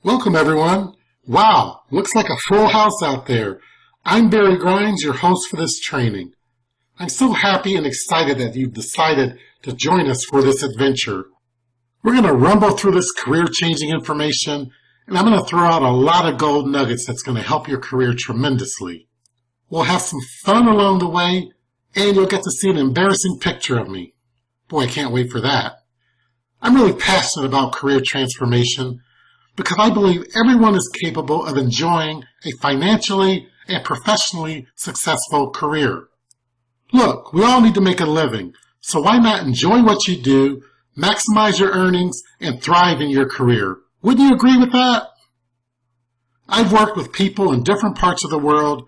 Welcome, everyone. Wow, looks like a full house out there. I'm Barry Grimes, your host for this training. I'm so happy and excited that you've decided to join us for this adventure. We're going to rumble through this career-changing information, and I'm going to throw out a lot of gold nuggets that's going to help your career tremendously. We'll have some fun along the way, and you'll get to see an embarrassing picture of me. Boy, I can't wait for that. I'm really passionate about career transformation, because I believe everyone is capable of enjoying a financially and professionally successful career. Look, we all need to make a living, so why not enjoy what you do, maximize your earnings, and thrive in your career? Wouldn't you agree with that? I've worked with people in different parts of the world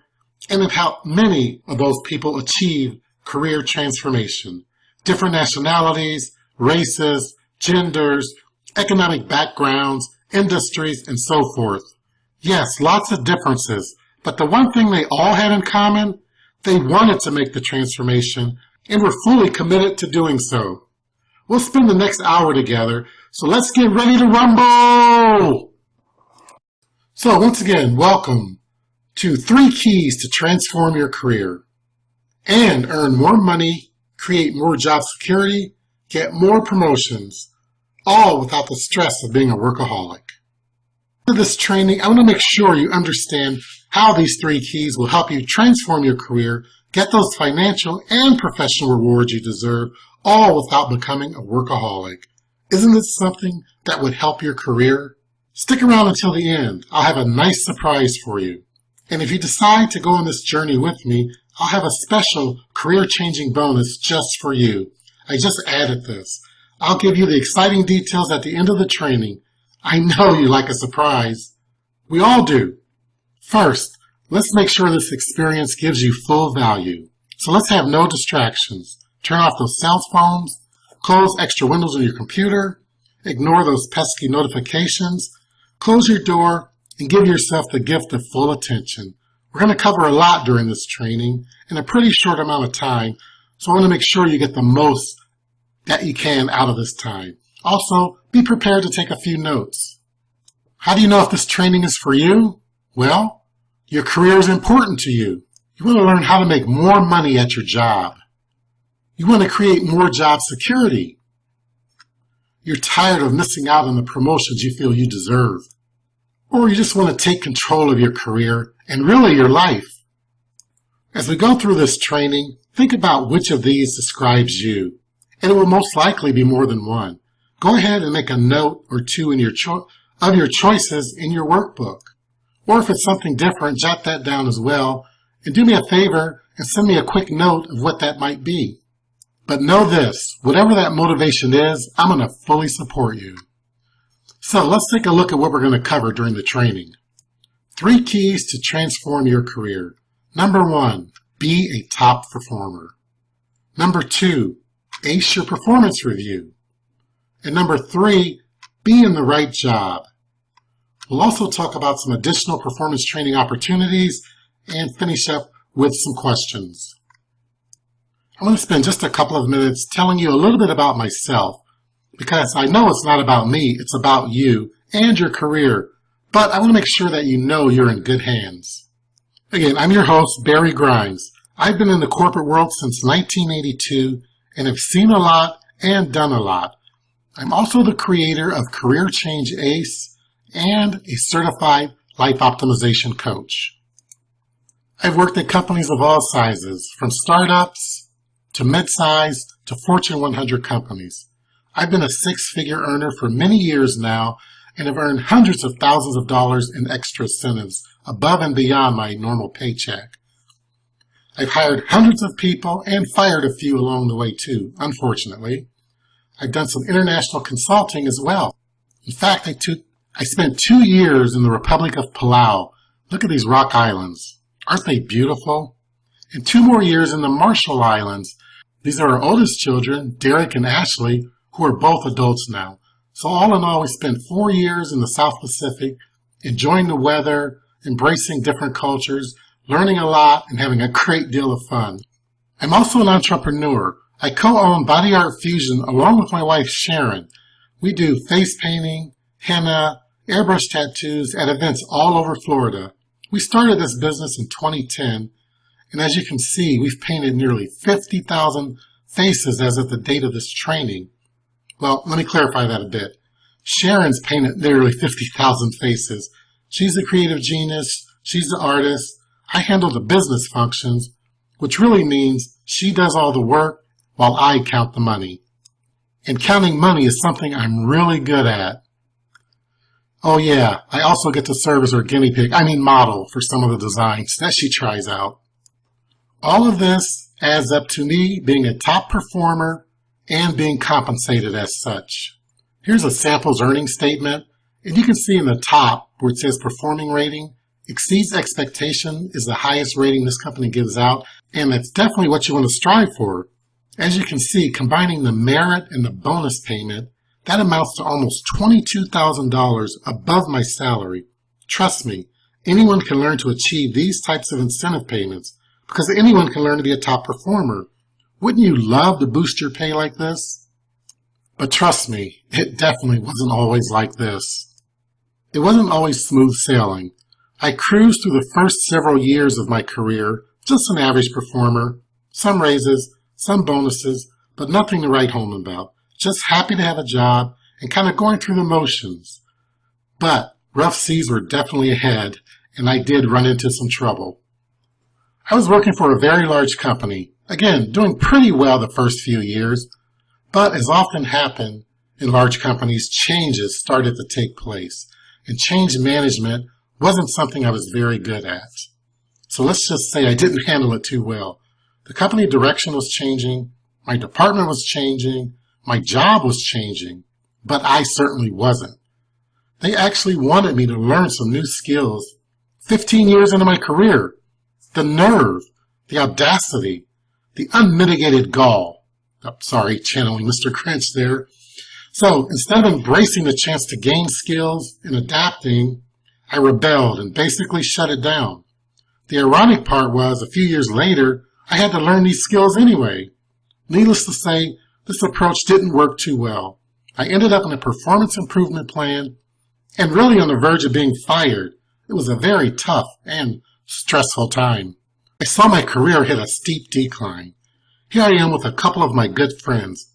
and have helped many of those people achieve career transformation. Different nationalities, races, genders, economic backgrounds, industries, and so forth. Yes, lots of differences, but the one thing they all had in common, they wanted to make the transformation and were fully committed to doing so. We'll spend the next hour together, so let's get ready to rumble! So once again, welcome to 3 keys to transform your career and earn more money, create more job security, get more promotions, all without the stress of being a workaholic. For this training, I want to make sure you understand how these 3 keys will help you transform your career, get those financial and professional rewards you deserve, all without becoming a workaholic. Isn't this something that would help your career? Stick around until the end. I'll have a nice surprise for you. And if you decide to go on this journey with me, I'll have a special career-changing bonus just for you. I just added this. I'll give you the exciting details at the end of the training. I know you like a surprise. We all do. First, let's make sure this experience gives you full value. So let's have no distractions. Turn off those cell phones, close extra windows on your computer, ignore those pesky notifications, close your door, and give yourself the gift of full attention. We're going to cover a lot during this training in a pretty short amount of time, so I want to make sure you get the most that you can out of this time. Also, be prepared to take a few notes. How do you know if this training is for you? Well, your career is important to you. You want to learn how to make more money at your job. You want to create more job security. You're tired of missing out on the promotions you feel you deserve. Or you just want to take control of your career and really your life. As we go through this training, think about which of these describes you. And it will most likely be more than one. Go ahead and make a note or two in your choices in your workbook. Or if it's something different, jot that down as well. And do me a favor and send me a quick note of what that might be. But know this, whatever that motivation is, I'm going to fully support you. So let's take a look at what we're going to cover during the training. 3 keys to transform your career. Number 1, be a top performer. Number 2, ace your performance review. And number 3, be in the right job. We'll also talk about some additional performance training opportunities and finish up with some questions. I'm going to spend just a couple of minutes telling you a little bit about myself, because I know it's not about me, it's about you and your career, but I want to make sure that you know you're in good hands. Again, I'm your host, Barry Grimes. I've been in the corporate world since 1982 and have seen a lot and done a lot. I'm also the creator of Career Change Ace and a certified life optimization coach. I've worked at companies of all sizes, from startups to mid-size to Fortune 100 companies. I've been a 6-figure earner for many years now and have earned hundreds of thousands of dollars in extra incentives above and beyond my normal paycheck. I've hired hundreds of people and fired a few along the way too, unfortunately. I've done some international consulting as well. In fact, I spent 2 years in the Republic of Palau. Look at these rock islands. Aren't they beautiful? And 2 more years in the Marshall Islands. These are our oldest children, Derek and Ashley, who are both adults now. So all in all, we spent 4 years in the South Pacific, enjoying the weather, embracing different cultures, learning a lot, and having a great deal of fun. I'm also an entrepreneur. I co-own Body Art Fusion along with my wife Sharon. We do face painting, henna, airbrush tattoos at events all over Florida. We started this business in 2010, and as you can see, we've painted nearly 50,000 faces as of the date of this training. Well, let me clarify that a bit. Sharon's painted nearly 50,000 faces. She's the creative genius, she's the artist. I handle the business functions, which really means she does all the work while I count the money. And counting money is something I'm really good at. Oh yeah, I also get to serve as her guinea pig, model for some of the designs that she tries out. All of this adds up to me being a top performer and being compensated as such. Here's a samples earnings statement, and you can see in the top where it says performing rating, exceeds expectation is the highest rating this company gives out, and that's definitely what you want to strive for. As you can see, combining the merit and the bonus payment, that amounts to almost $22,000 above my salary. Trust me, anyone can learn to achieve these types of incentive payments because anyone can learn to be a top performer. Wouldn't you love to boost your pay like this? But trust me, it definitely wasn't always like this. It wasn't always smooth sailing. I cruised through the first several years of my career, just an average performer, some raises, some bonuses, but nothing to write home about. Just happy to have a job and kind of going through the motions. But rough seas were definitely ahead, and I did run into some trouble. I was working for a very large company, again, doing pretty well the first few years, but as often happened in large companies, changes started to take place, and change management wasn't something I was very good at. So let's just say I didn't handle it too well. The company direction was changing, my department was changing, my job was changing, but I certainly wasn't. They actually wanted me to learn some new skills 15 years into my career. The nerve, the audacity, the unmitigated gall. Oh, sorry, channeling Mr. Crinch there. So instead of embracing the chance to gain skills and adapting, I rebelled and basically shut it down. The ironic part was, a few years later, I had to learn these skills anyway. Needless to say, this approach didn't work too well. I ended up in a performance improvement plan and really on the verge of being fired. It was a very tough and stressful time. I saw my career hit a steep decline. Here I am with a couple of my good friends,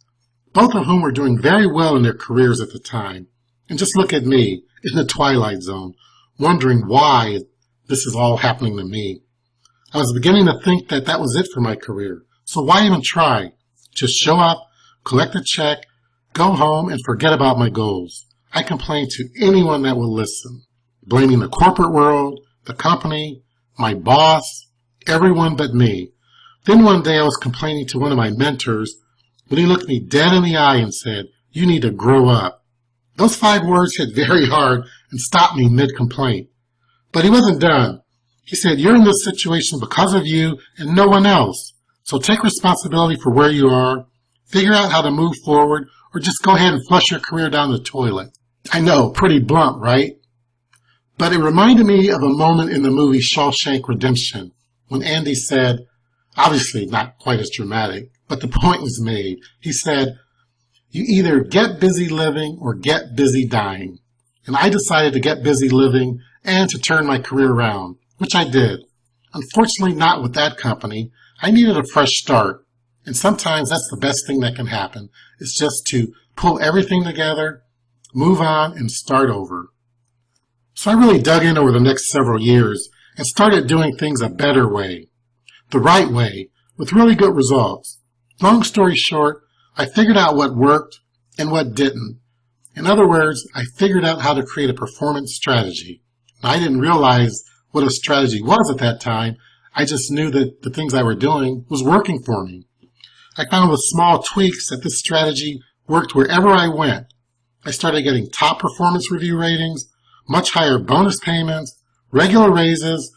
both of whom were doing very well in their careers at the time. And just look at me, in the twilight zone, wondering why this is all happening to me. I was beginning to think that that was it for my career. So why even try? Just show up, collect a check, go home, and forget about my goals. I complained to anyone that will listen, blaming the corporate world, the company, my boss, everyone but me. Then one day I was complaining to one of my mentors when he looked me dead in the eye and said, "You need to grow up." Those 5 words hit very hard and stopped me mid-complaint. But he wasn't done. He said, "You're in this situation because of you and no one else. So take responsibility for where you are, figure out how to move forward, or just go ahead and flush your career down the toilet." I know, pretty blunt, right? But it reminded me of a moment in the movie Shawshank Redemption when Andy said, obviously not quite as dramatic, but the point was made. He said, "You either get busy living or get busy dying." And I decided to get busy living and to turn my career around, which I did. Unfortunately, not with that company. I needed a fresh start. And sometimes that's the best thing that can happen. It's just to pull everything together, move on, and start over. So I really dug in over the next several years and started doing things a better way, the right way, with really good results. Long story short, I figured out what worked and what didn't. In other words, I figured out how to create a performance strategy. Now, I didn't realize what a strategy was at that time. I just knew that the things I were doing was working for me. I found with small tweaks that this strategy worked wherever I went. I started getting top performance review ratings, much higher bonus payments, regular raises,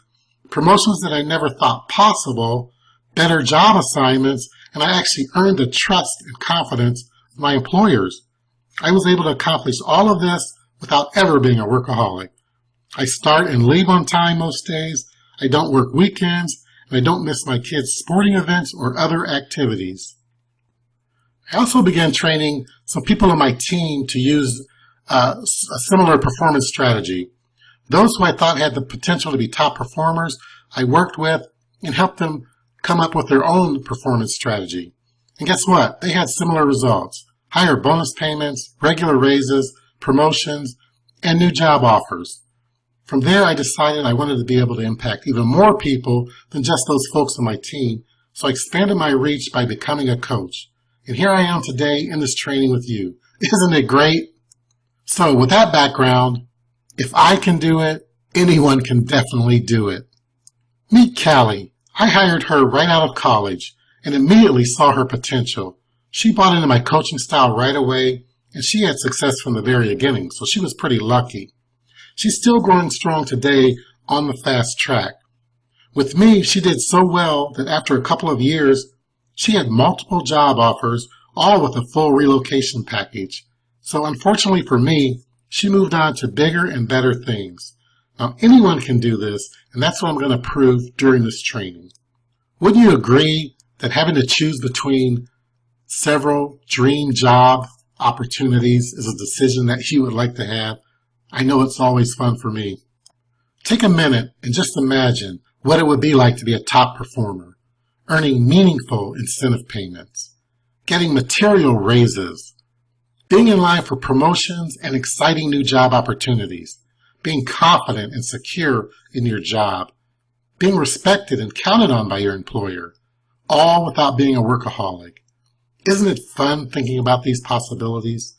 promotions that I never thought possible, better job assignments, and I actually earned the trust and confidence of my employers. I was able to accomplish all of this without ever being a workaholic. I start and leave on time most days, I don't work weekends, and I don't miss my kids' sporting events or other activities. I also began training some people on my team to use a similar performance strategy. Those who I thought had the potential to be top performers, I worked with and helped them come up with their own performance strategy. And guess what? They had similar results. Higher bonus payments, regular raises, promotions, and new job offers. From there, I decided I wanted to be able to impact even more people than just those folks on my team, so I expanded my reach by becoming a coach. And here I am today in this training with you. Isn't it great? So with that background, if I can do it, anyone can definitely do it. Meet Callie. I hired her right out of college and immediately saw her potential. She bought into my coaching style right away, and she had success from the very beginning, so she was pretty lucky. She's still growing strong today on the fast track. With me, she did so well that after a couple of years, she had multiple job offers, all with a full relocation package. So unfortunately for me, she moved on to bigger and better things. Now anyone can do this, and that's what I'm going to prove during this training. Wouldn't you agree that having to choose between several dream job opportunities is a decision that you would like to have? I know it's always fun for me. Take a minute and just imagine what it would be like to be a top performer, earning meaningful incentive payments, getting material raises, being in line for promotions and exciting new job opportunities, being confident and secure in your job, being respected and counted on by your employer, all without being a workaholic. Isn't it fun thinking about these possibilities?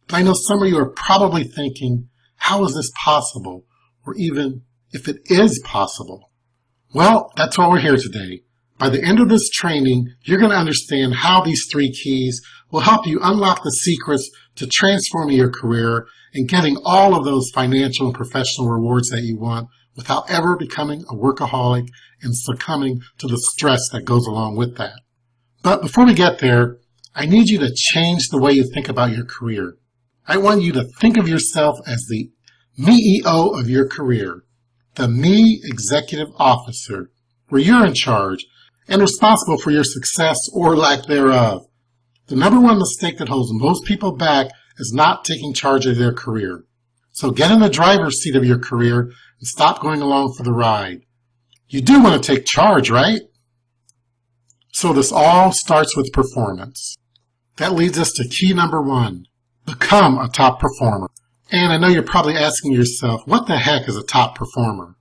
But I know some of you are probably thinking, how is this possible? Or even if it is possible. Well, that's why we're here today. By the end of this training, you're going to understand how these 3 keys will help you unlock the secrets to transforming your career and getting all of those financial and professional rewards that you want without ever becoming a workaholic and succumbing to the stress that goes along with that. But before we get there, I need you to change the way you think about your career. I want you to think of yourself as the MEO of your career, the Me Executive Officer, where you're in charge and responsible for your success or lack thereof. The number one mistake that holds most people back is not taking charge of their career. So get in the driver's seat of your career and stop going along for the ride. You do want to take charge, right? So this all starts with performance. That leads us to key number 1. Become a top performer. And I know you're probably asking yourself, what the heck is a top performer?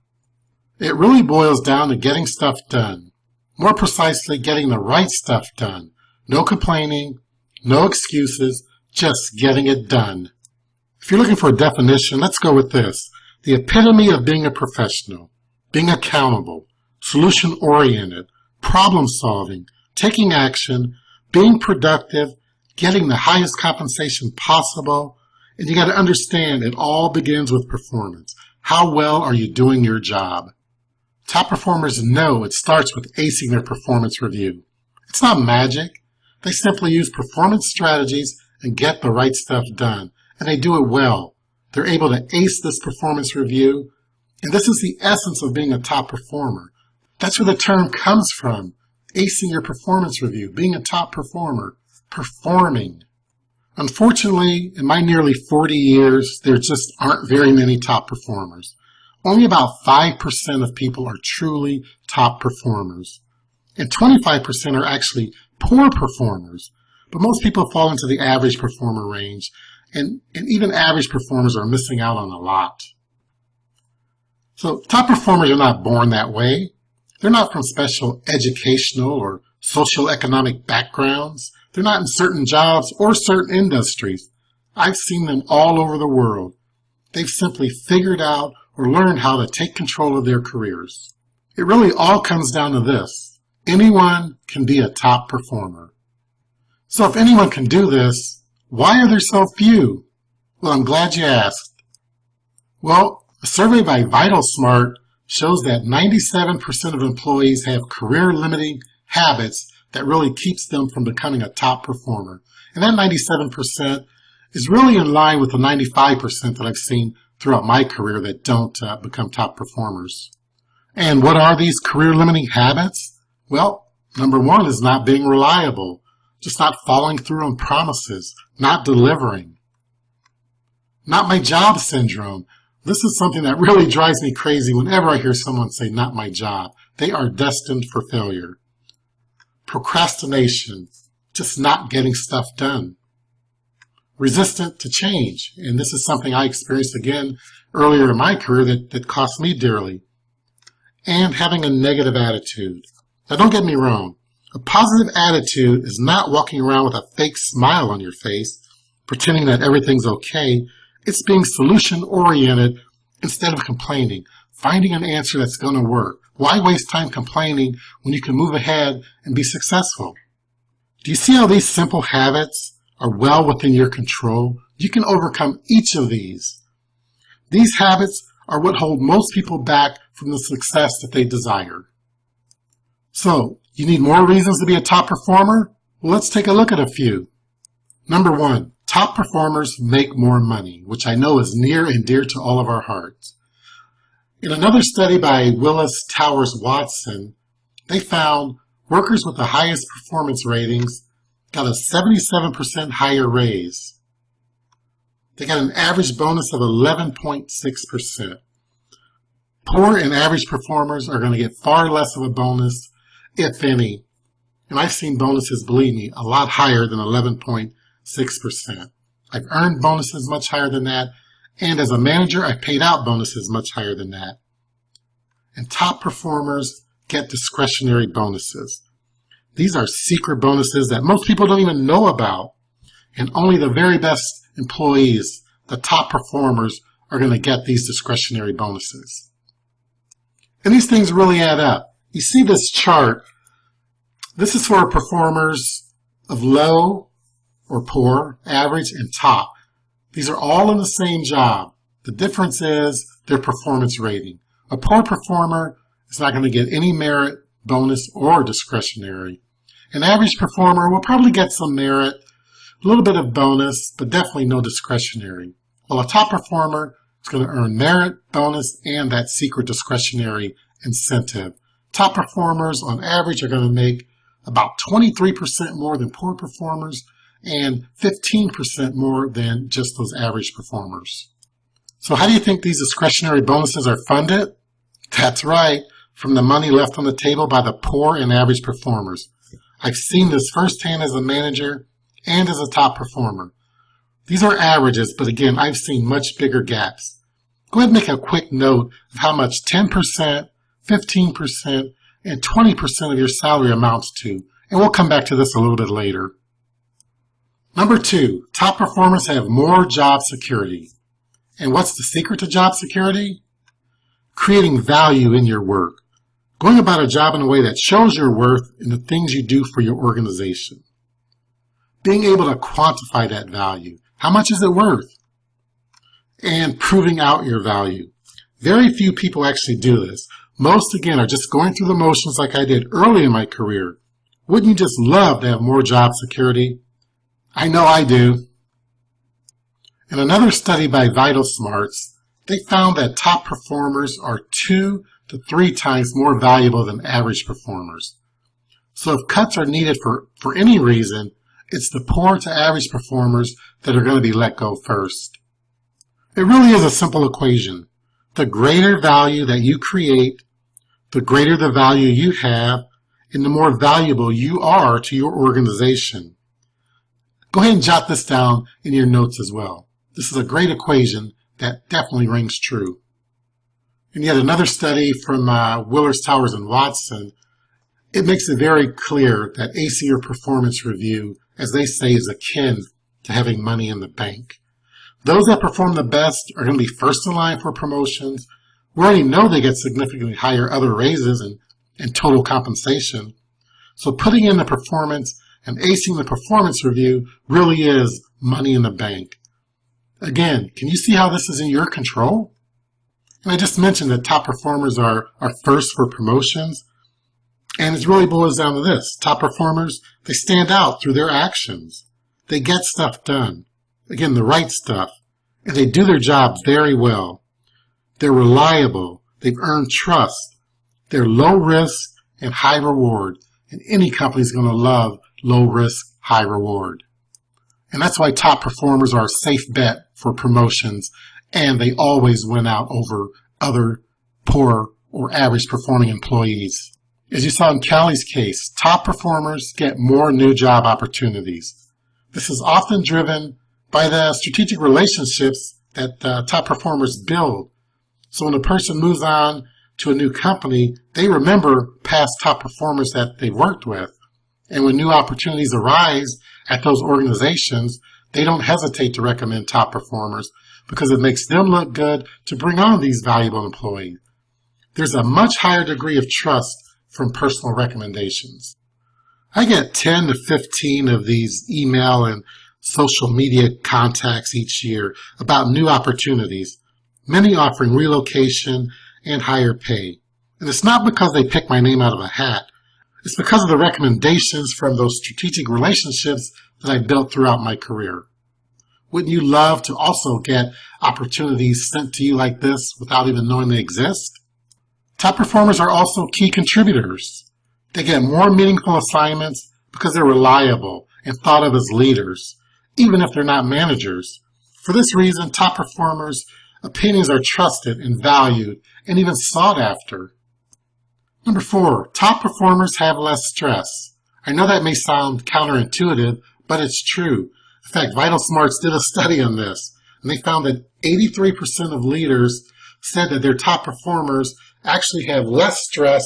It really boils down to getting stuff done. More precisely, getting the right stuff done. No complaining, no excuses, just getting it done. If you're looking for a definition, let's go with this. The epitome of being a professional, being accountable, solution-oriented, problem-solving, taking action, being productive, getting the highest compensation possible, and you got to understand it all begins with performance. How well are you doing your job? Top performers know it starts with acing their performance review. It's not magic. They simply use performance strategies and get the right stuff done, and they do it well. They're able to ace this performance review, and this is the essence of being a top performer. That's where the term comes from, acing your performance review, being a top performer, performing. Unfortunately, in my nearly 40 years, there just aren't very many top performers. Only about 5% of people are truly top performers. And 25% are actually poor performers. But most people fall into the average performer range, and even average performers are missing out on a lot. So top performers are not born that way. They're not from special educational or social economic backgrounds. They're not in certain jobs or certain industries. I've seen them all over the world. They've simply figured out or learned how to take control of their careers. It really all comes down to this. Anyone can be a top performer. So if anyone can do this, why are there so few? Well, I'm glad you asked. Well, a survey by VitalSmart shows that 97% of employees have career-limiting habits that really keeps them from becoming a top performer. And that 97% is really in line with the 95% that I've seen throughout my career that don't become top performers. And what are these career-limiting habits? Well, number 1 is not being reliable, just not following through on promises, not delivering. Not my job syndrome. This is something that really drives me crazy whenever I hear someone say, not my job. They are destined for failure. Procrastination, just not getting stuff done. Resistant to change, and this is something I experienced again earlier in my career that cost me dearly. And having a negative attitude. Now don't get me wrong, a positive attitude is not walking around with a fake smile on your face, pretending that everything's okay. It's being solution-oriented instead of complaining, finding an answer that's going to work. Why waste time complaining when you can move ahead and be successful? Do you see how these simple habits are well within your control? You can overcome each of these. These habits are what hold most people back from the success that they desire. So, you need more reasons to be a top performer? Well, let's take a look at a few. Number 1, top performers make more money, which I know is near and dear to all of our hearts. In another study by Willis Towers Watson, they found workers with the highest performance ratings got a 77% higher raise. They got an average bonus of 11.6%. Poor and average performers are going to get far less of a bonus, if any. And I've seen bonuses, believe me, a lot higher than 11.6%. I've earned bonuses much higher than that, and as a manager, I've paid out bonuses much higher than that. And top performers get discretionary bonuses. These are secret bonuses that most people don't even know about, and only the very best employees, the top performers, are going to get these discretionary bonuses. And these things really add up. You see this chart. This is for performers of low or poor, average, and top. These are all in the same job. The difference is their performance rating. A poor performer is not going to get any merit, bonus, or discretionary. An average performer will probably get some merit, a little bit of bonus, but definitely no discretionary. While a top performer is going to earn merit, bonus, and that secret discretionary incentive. Top performers on average are going to make about 23% more than poor performers and 15% more than just those average performers. So how do you think these discretionary bonuses are funded? That's right, from the money left on the table by the poor and average performers. I've seen this firsthand as a manager and as a top performer. These are averages, but again, I've seen much bigger gaps. Go ahead and make a quick note of how much 10%, 15%, and 20% of your salary amounts to, and we'll come back to this a little bit later. Number 2, top performers have more job security. And what's the secret to job security? Creating value in your work. Going about a job in a way that shows your worth in the things you do for your organization. Being able to quantify that value. How much is it worth? And proving out your value. Very few people actually do this. Most, again, are just going through the motions like I did early in my career. Wouldn't you just love to have more job security? I know I do. In another study by Vital Smarts, they found that top performers are 2 to 3 times more valuable than average performers. So if cuts are needed for any reason, it's the poor to average performers that are going to be let go first. It really is a simple equation. The greater value that you create, the greater the value you have, and the more valuable you are to your organization. Go ahead and jot this down in your notes as well. This is a great equation that definitely rings true. And yet another study from Willis Towers and Watson, it makes it very clear that acing your performance review, as they say, is akin to having money in the bank. Those that perform the best are going to be first in line for promotions. We already know they get significantly higher other raises and total compensation. So putting in the performance and acing the performance review really is money in the bank. Again, can you see how this is in your control? And I just mentioned that top performers are first for promotions. And it really boils down to this. Top performers, they stand out through their actions. They get stuff done. Again, the right stuff. And they do their job very well. They're reliable. They've earned trust. They're low risk and high reward. And any company's going to love low risk, high reward. And that's why top performers are a safe bet for promotions, and they always win out over other poor or average performing employees. As you saw in Callie's case, top performers get more new job opportunities. This is often driven by the strategic relationships that top performers build. So when a person moves on to a new company, they remember past top performers that they've worked with. And when new opportunities arise at those organizations, they don't hesitate to recommend top performers because it makes them look good to bring on these valuable employees. There's a much higher degree of trust from personal recommendations. I get 10 to 15 of these email and social media contacts each year about new opportunities, many offering relocation and higher pay. And it's not because they pick my name out of a hat. It's because of the recommendations from those strategic relationships that I built throughout my career. Wouldn't you love to also get opportunities sent to you like this without even knowing they exist? Top performers are also key contributors. They get more meaningful assignments because they're reliable and thought of as leaders, even if they're not managers. For this reason, top performers' opinions are trusted and valued and even sought after. Number 4, top performers have less stress. I know that may sound counterintuitive, but it's true. In fact, Vital Smarts did a study on this, and they found that 83% of leaders said that their top performers actually have less stress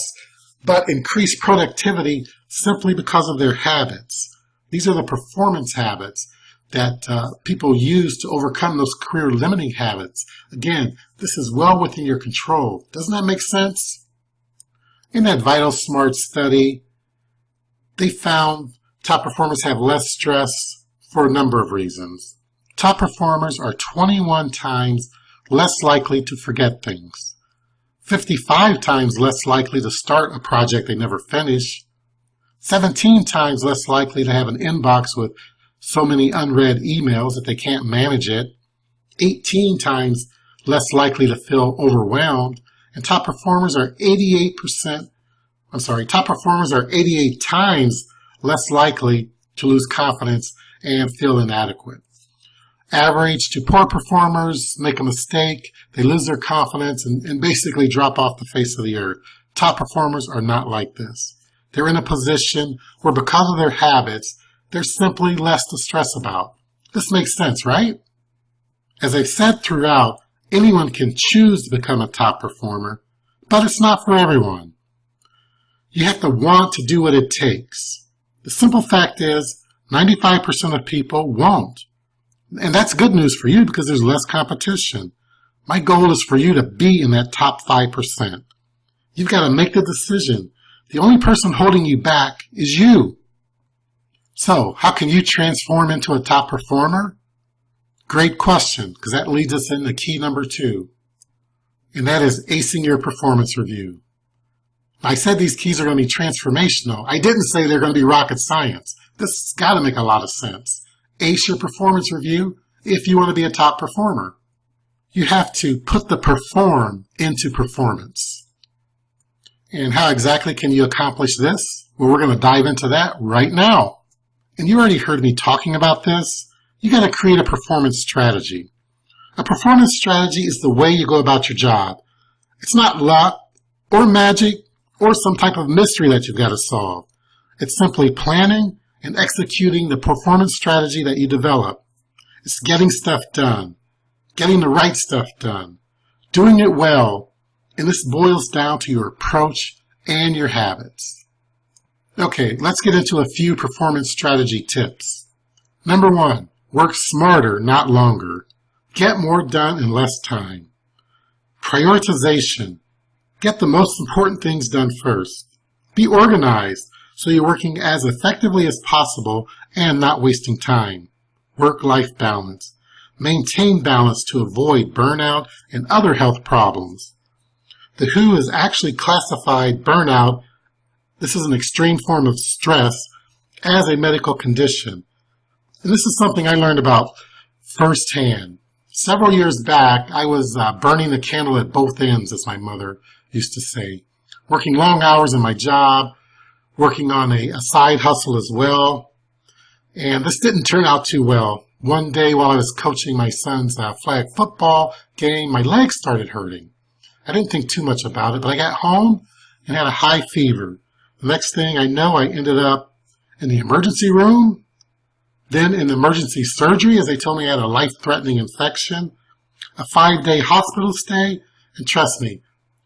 but increased productivity simply because of their habits. These are the performance habits that people use to overcome those career-limiting habits. Again, this is well within your control. Doesn't that make sense? In that Vital Smarts study, they found top performers have less stress for a number of reasons. Top performers are 21 times less likely to forget things, 55 times less likely to start a project they never finish, 17 times less likely to have an inbox with so many unread emails that they can't manage it, 18 times less likely to feel overwhelmed, and top performers are 88 times less likely to lose confidence and feel inadequate. Average to poor performers make a mistake, they lose their confidence and basically drop off the face of the earth. Top performers are not like this. They're in a position where because of their habits, there's simply less to stress about. This makes sense, right? As I've said throughout, anyone can choose to become a top performer, but it's not for everyone. You have to want to do what it takes. The simple fact is, 95% of people won't. And that's good news for you because there's less competition. My goal is for you to be in that top 5%. You've got to make the decision. The only person holding you back is you. So, how can you transform into a top performer? Great question, because that leads us into key number 2. And that is acing your performance review. I said these keys are going to be transformational. I didn't say they're going to be rocket science. This has got to make a lot of sense. Ace your performance review if you want to be a top performer. You have to put the perform into performance. And how exactly can you accomplish this? Well, we're going to dive into that right now. And you already heard me talking about this. You got to create a performance strategy. A performance strategy is the way you go about your job. It's not luck or magic or some type of mystery that you've got to solve. It's simply planning and executing the performance strategy that you develop. It's getting stuff done, getting the right stuff done, doing it well, and this boils down to your approach and your habits. Okay, let's get into a few performance strategy tips. Number 1, work smarter, not longer. Get more done in less time. Prioritization. Get the most important things done first. Be organized so you're working as effectively as possible and not wasting time. Work-life balance. Maintain balance to avoid burnout and other health problems. The WHO has actually classified burnout, this is an extreme form of stress, as a medical condition. And this is something I learned about firsthand. Several years back, I was burning the candle at both ends, as my mother used to say. Working long hours in my job, working on a side hustle as well. And this didn't turn out too well. One day while I was coaching my son's flag football game, my legs started hurting. I didn't think too much about it, but I got home and had a high fever. The next thing I know, I ended up in the emergency room, then in emergency surgery as they told me I had a life-threatening infection, a 5-day hospital stay, and trust me,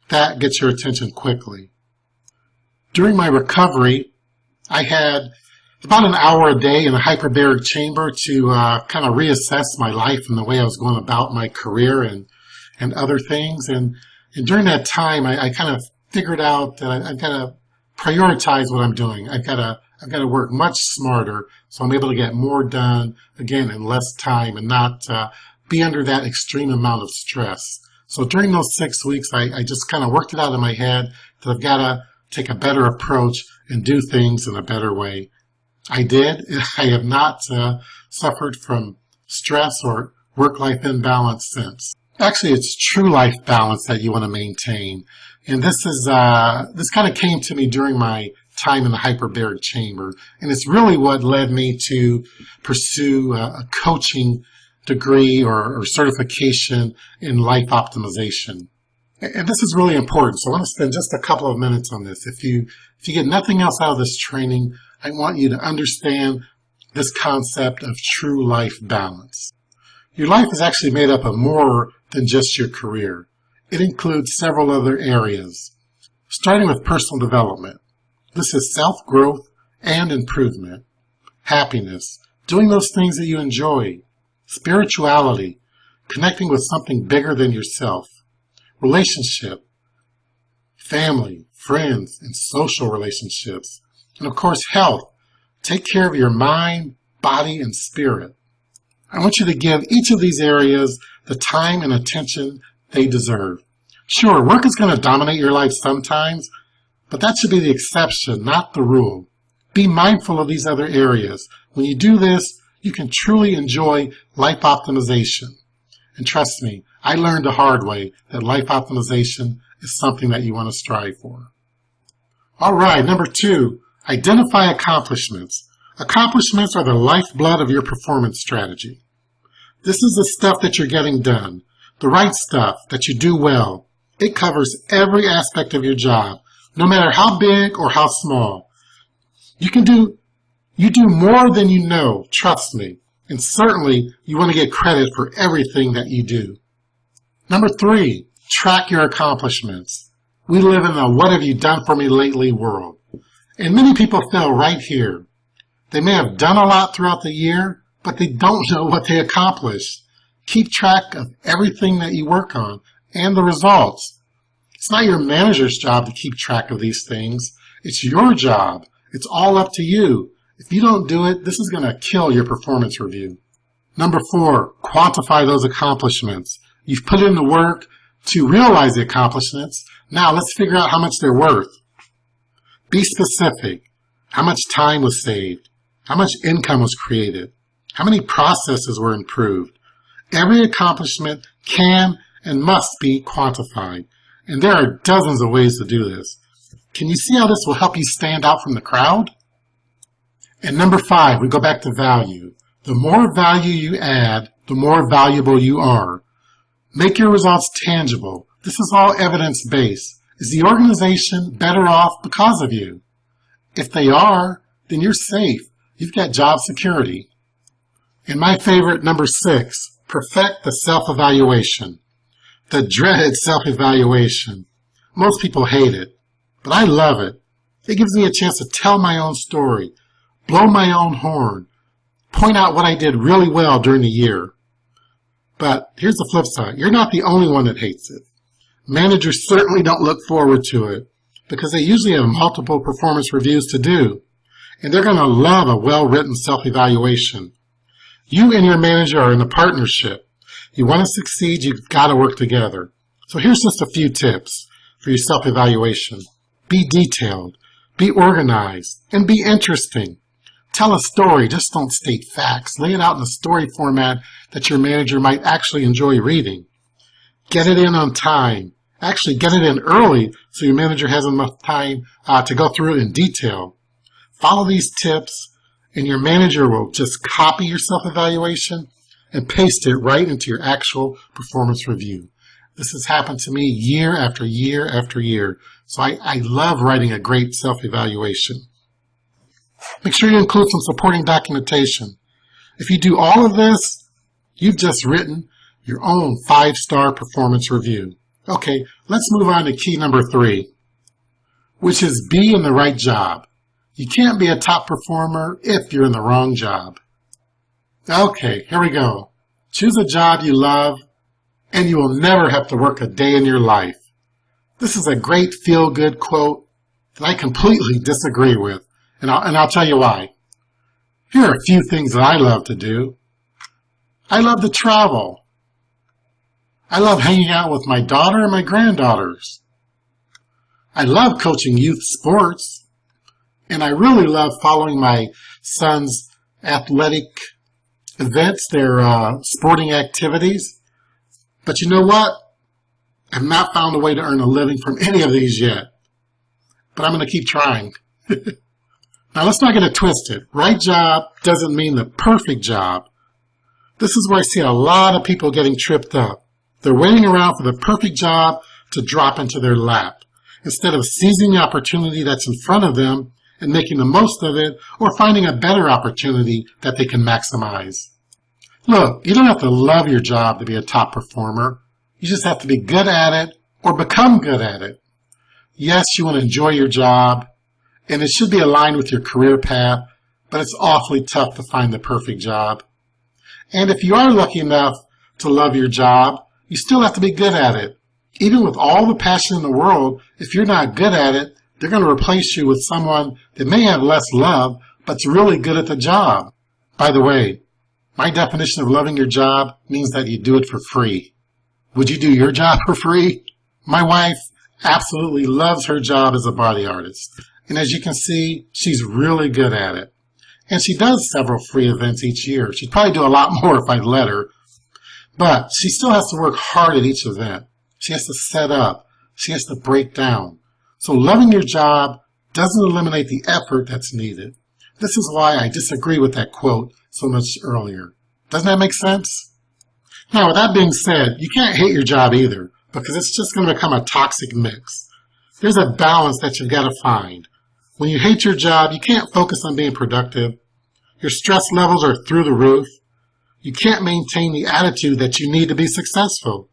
that gets your attention quickly. During my recovery, I had about an hour a day in a hyperbaric chamber to kind of reassess my life and the way I was going about my career and other things. And during that time, I kind of figured out that I've got to prioritize what I'm doing. I've got to work much smarter so I'm able to get more done, again, in less time and not be under that extreme amount of stress. So during those 6 weeks, I just kind of worked it out in my head that I've got to take a better approach and do things in a better way. I did. I have not suffered from stress or work-life imbalance since. Actually, it's true life balance that you want to maintain. And this kind of came to me during my time in the hyperbaric chamber. And it's really what led me to pursue a coaching degree or certification in life optimization. And this is really important. So I want to spend just a couple of minutes on this. If you get nothing else out of this training, I want you to understand this concept of true life balance. Your life is actually made up of more than just your career. It includes several other areas, starting with personal development. This is self-growth and improvement, happiness, doing those things that you enjoy, spirituality, connecting with something bigger than yourself, relationship, family, friends, and social relationships, and of course, health. Take care of your mind, body, and spirit. I want you to give each of these areas the time and attention they deserve. Sure, work is going to dominate your life sometimes, but that should be the exception, not the rule. Be mindful of these other areas. When you do this, you can truly enjoy life optimization. And trust me, I learned the hard way that life optimization is something that you want to strive for. All right, number 2, identify accomplishments. Accomplishments are the lifeblood of your performance strategy. This is the stuff that you're getting done, the right stuff that you do well. It covers every aspect of your job, no matter how big or how small. You do more than you know, trust me, and certainly you want to get credit for everything that you do. Number 3, track your accomplishments. We live in a what have you done for me lately world. And many people fail right here. They may have done a lot throughout the year, but they don't know what they accomplished. Keep track of everything that you work on and the results. It's not your manager's job to keep track of these things. It's your job. It's all up to you. If you don't do it, this is going to kill your performance review. Number 4, quantify those accomplishments. You've put in the work to realize the accomplishments. Now let's figure out how much they're worth. Be specific. How much time was saved? How much income was created? How many processes were improved? Every accomplishment can and must be quantified. And there are dozens of ways to do this. Can you see how this will help you stand out from the crowd? And number 5, we go back to value. The more value you add, the more valuable you are. Make your results tangible. This is all evidence-based. Is the organization better off because of you? If they are, then you're safe. You've got job security. And my favorite, number 6, perfect the self-evaluation. The dreaded self-evaluation. Most people hate it, but I love it. It gives me a chance to tell my own story, blow my own horn, point out what I did really well during the year. But here's the flip side. You're not the only one that hates it. Managers certainly don't look forward to it because they usually have multiple performance reviews to do, and they're going to love a well-written self-evaluation. You and your manager are in a partnership. You want to succeed, you've got to work together. So here's just a few tips for your self-evaluation. Be detailed, be organized, and be interesting. Tell a story, just don't state facts. Lay it out in a story format that your manager might actually enjoy reading. Get it in on time. Actually, get it in early so your manager has enough time to go through it in detail. Follow these tips, and your manager will just copy your self-evaluation and paste it right into your actual performance review. This has happened to me year after year after year, so I love writing a great self-evaluation. Make sure you include some supporting documentation. If you do all of this, you've just written your own 5-star performance review. Okay, let's move on to key number 3, which is be in the right job. You can't be a top performer if you're in the wrong job. Okay, here we go. Choose a job you love, and you will never have to work a day in your life. This is a great feel-good quote that I completely disagree with, and I'll tell you why. Here are a few things that I love to do. I love to travel. I love hanging out with my daughter and my granddaughters. I love coaching youth sports, and I really love following my son's athletic events, their sporting activities. But you know what? I've not found a way to earn a living from any of these yet. But I'm going to keep trying. Now let's not get it twisted. Right job doesn't mean the perfect job. This is where I see a lot of people getting tripped up. They're waiting around for the perfect job to drop into their lap, instead of seizing the opportunity that's in front of them and making the most of it, or finding a better opportunity that they can maximize. Look, you don't have to love your job to be a top performer. You just have to be good at it or become good at it. Yes, you want to enjoy your job, and it should be aligned with your career path, but it's awfully tough to find the perfect job. And if you are lucky enough to love your job, you still have to be good at it. Even with all the passion in the world, if you're not good at it, they're going to replace you with someone that may have less love, but's really good at the job. By the way, my definition of loving your job means that you do it for free. Would you do your job for free? My wife absolutely loves her job as a body artist. And as you can see, she's really good at it. And she does several free events each year. She'd probably do a lot more if I'd let her. But she still has to work hard at each event. She has to set up. She has to break down. So loving your job doesn't eliminate the effort that's needed. This is why I disagree with that quote so much earlier. Doesn't that make sense? Now, with that being said, you can't hate your job either, because it's just going to become a toxic mix. There's a balance that you've got to find. When you hate your job, you can't focus on being productive. Your stress levels are through the roof. You can't maintain the attitude that you need to be successful.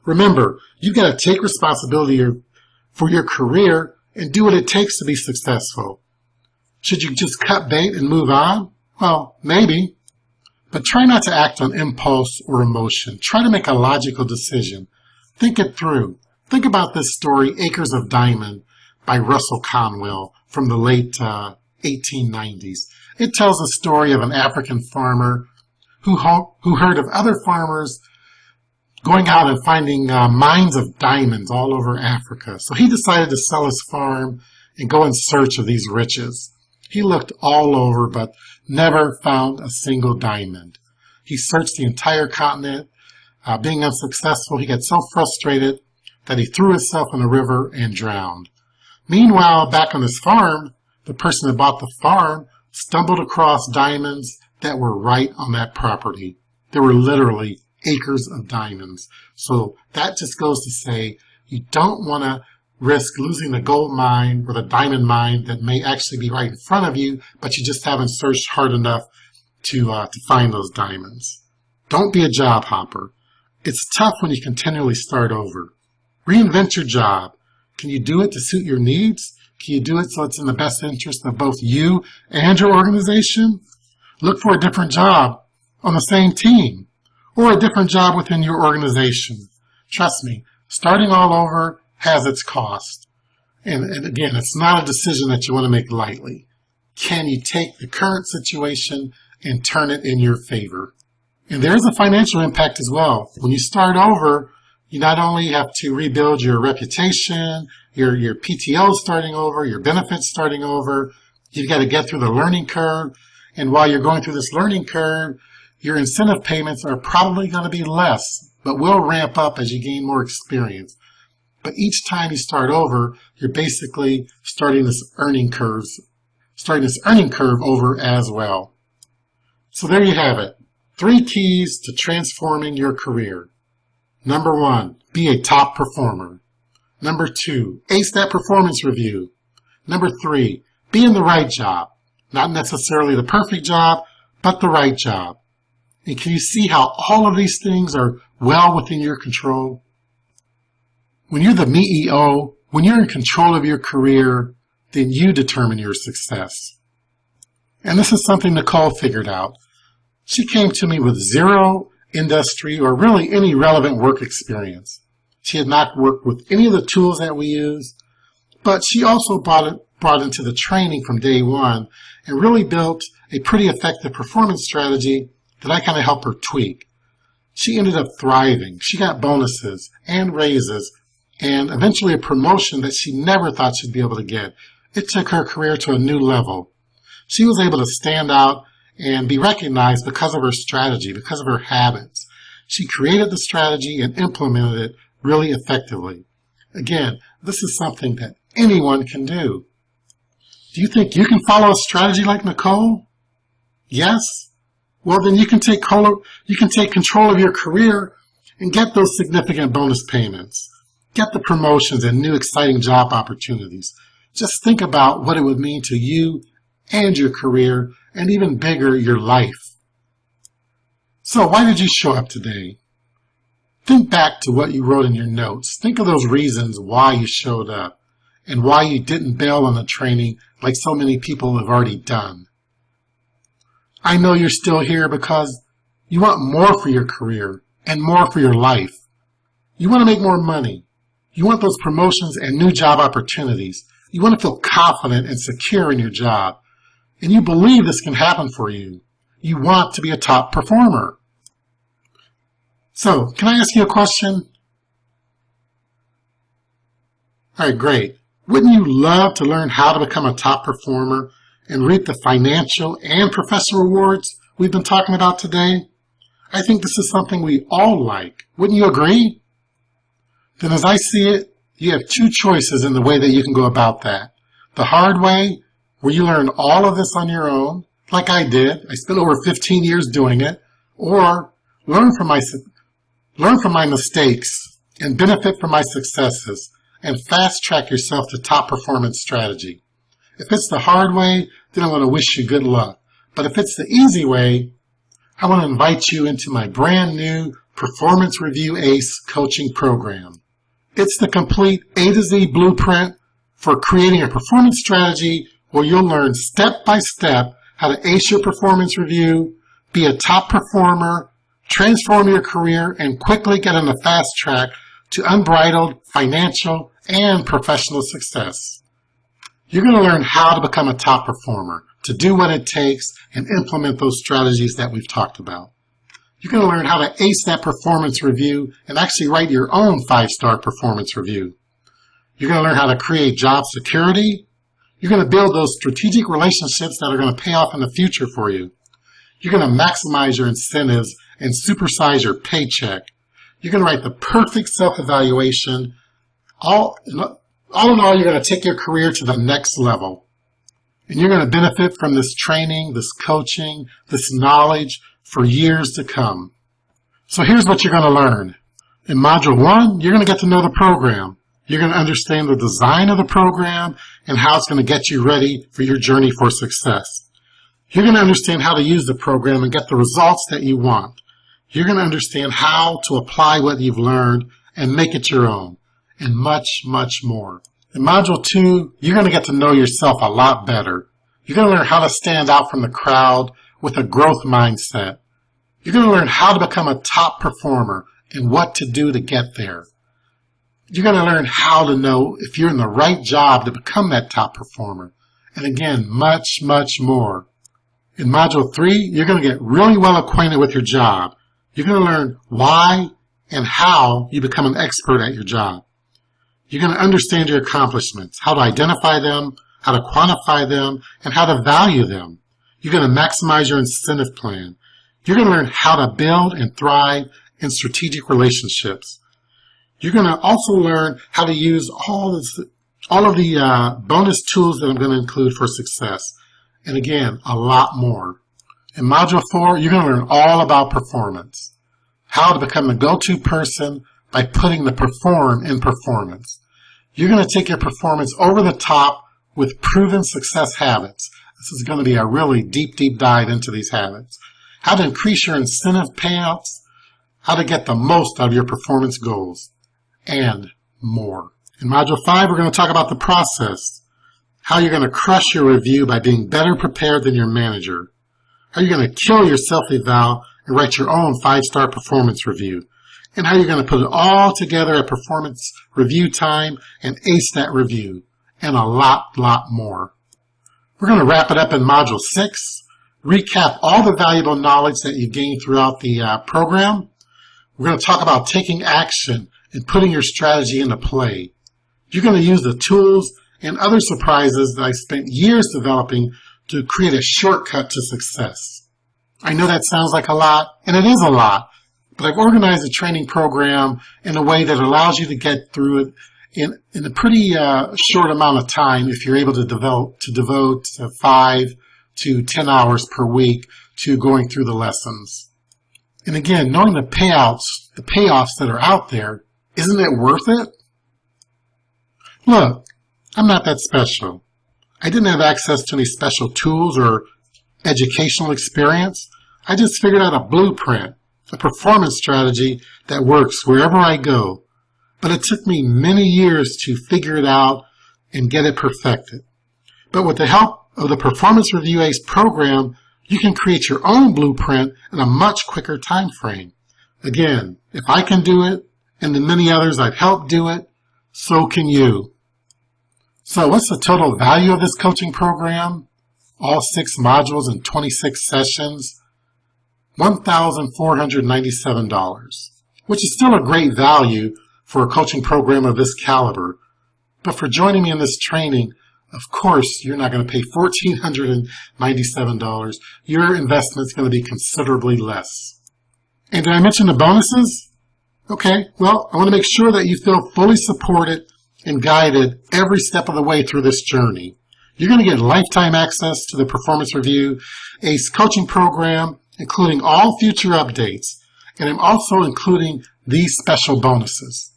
Remember, you've got to take responsibility for your career and do what it takes to be successful. Should you just cut bait and move on? Well, maybe. But try not to act on impulse or emotion. Try to make a logical decision. Think it through. Think about this story, Acres of Diamond, by Russell Conwell from the late 1890s. It tells the story of an African farmer who heard of other farmers going out and finding mines of diamonds all over Africa. So he decided to sell his farm and go in search of these riches. He looked all over, but never found a single diamond. He searched the entire continent. Being unsuccessful, he got so frustrated that he threw himself in a river and drowned. Meanwhile, back on his farm, the person that bought the farm stumbled across diamonds that were right on that property. There were literally acres of diamonds. So that just goes to say you don't want to risk losing the gold mine or the diamond mine that may actually be right in front of you, but you just haven't searched hard enough to find those diamonds. Don't be a job hopper. It's tough when you continually start over. Reinvent your job. Can you do it to suit your needs? Can you do it so it's in the best interest of both you and your organization? Look for a different job on the same team or a different job within your organization. Trust me, starting all over has its cost. And again, it's not a decision that you want to make lightly. Can you take the current situation and turn it in your favor? And there's a financial impact as well. When you start over, you not only have to rebuild your reputation, your PTO starting over, your benefits starting over, you've got to get through the learning curve. And while you're going through this learning curve, your incentive payments are probably going to be less, but will ramp up as you gain more experience. But each time you start over, you're basically starting this earning curve starting this earning curve over as well. So there you have it. 3 keys to transforming your career. Number 1, be a top performer. Number 2, ace that performance review. Number 3, be in the right job. Not necessarily the perfect job, but the right job. And can you see how all of these things are well within your control? When you're the MEO, when you're in control of your career, then you determine your success. And this is something Nicole figured out. She came to me with 0 industry or really any relevant work experience. She had not worked with any of the tools that we use, but she also brought into the training from day one and really built a pretty effective performance strategy that I kind of helped her tweak. She ended up thriving. She got bonuses and raises and eventually a promotion that she never thought she'd be able to get. It took her career to a new level. She was able to stand out and be recognized because of her strategy, because of her habits. She created the strategy and implemented it really effectively. Again, this is something that anyone can do. Do you think you can follow a strategy like Nicole? Yes? Well, then you can take control of your career and get those significant bonus payments. Get the promotions and new exciting job opportunities. Just think about what it would mean to you and your career, and even bigger, your life. So why did you show up today? Think back to what you wrote in your notes. Think of those reasons why you showed up and why you didn't bail on the training like so many people have already done. I know you're still here because you want more for your career and more for your life. You want to make more money. You want those promotions and new job opportunities. You want to feel confident and secure in your job. And you believe this can happen for you. You want to be a top performer. So, can I ask you a question? All right, great. Wouldn't you love to learn how to become a top performer and reap the financial and professional rewards we've been talking about today? I think this is something we all like. Wouldn't you agree? Then as I see it, you have 2 choices in the way that you can go about that. The hard way, where you learn all of this on your own, like I did. I spent over 15 years doing it. Or learn from my mistakes and benefit from my successes and fast track yourself to top performance strategy. If it's the hard way, then I want to wish you good luck. But if it's the easy way, I want to invite you into my brand new Performance Review ACE coaching program. It's the complete A to Z blueprint for creating a performance strategy where you'll learn step by step how to ace your performance review, be a top performer, transform your career, and quickly get on the fast track to unbridled financial and professional success. You're going to learn how to become a top performer, to do what it takes and implement those strategies that we've talked about. You're going to learn how to ace that performance review and actually write your own 5-star performance review. You're going to learn how to create job security. You're going to build those strategic relationships that are going to pay off in the future for you. You're going to maximize your incentives and supersize your paycheck. You're going to write the perfect self-evaluation. All in all, you're going to take your career to the next level. And you're going to benefit from this training, this coaching, this knowledge for years to come. So here's what you're going to learn. In Module 1, you're going to get to know the program. You're going to understand the design of the program and how it's going to get you ready for your journey for success. You're going to understand how to use the program and get the results that you want. You're going to understand how to apply what you've learned and make it your own, and much, much more. In Module 2, you're going to get to know yourself a lot better. You're going to learn how to stand out from the crowd with a growth mindset. You're going to learn how to become a top performer and what to do to get there. You're going to learn how to know if you're in the right job to become that top performer. And again, much, much more. In Module 3, you're going to get really well acquainted with your job. You're going to learn why and how you become an expert at your job. You're going to understand your accomplishments, how to identify them, how to quantify them, and how to value them. You're going to maximize your incentive plan. You're going to learn how to build and thrive in strategic relationships. You're going to also learn how to use all of the bonus tools that I'm going to include for success. and again, a lot more. In Module 4, you're going to learn all about performance, how to become the go-to person by putting the perform in performance. You're going to take your performance over the top with proven success habits. This is going to be a really deep dive into these habits. How to increase your incentive payouts, how to get the most out of your performance goals, and more. In Module 5, we're going to talk about the process, how you're going to crush your review by being better prepared than your manager, how you're going to kill your self-eval and write your own 5-star performance review, and how you're going to put it all together at performance review time and ace that review, and a lot more. We're going to wrap it up in Module 6, recap all the valuable knowledge that you've gained throughout the program. We're going to talk about taking action and putting your strategy into play. You're going to use the tools and other surprises that I spent years developing to create a shortcut to success. I know that sounds like a lot, and it is a lot, but I've organized a training program in a way that allows you to get through it in a pretty short amount of time if you're able to devote 5 to 10 hours per week to going through the lessons. And again, knowing the payoffs that are out there, isn't it worth it? Look, I'm not that special. I didn't have access to any special tools or educational experience. I just figured out a blueprint, a performance strategy that works wherever I go. But it took me many years to figure it out and get it perfected. But with the help of the Performance Review ACE program, you can create your own blueprint in a much quicker time frame. Again, if I can do it, and the many others I've helped do it, so can you. So what's the total value of this coaching program? All 6 modules and 26 sessions, $1,497, which is still a great value for a coaching program of this caliber. But for joining me in this training, of course, you're not going to pay $1,497. Your investment is going to be considerably less. And did I mention the bonuses? Okay, well, I want to make sure that you feel fully supported and guided every step of the way through this journey. You're going to get lifetime access to the Performance Review ACE coaching program, including all future updates. And I'm also including these special bonuses.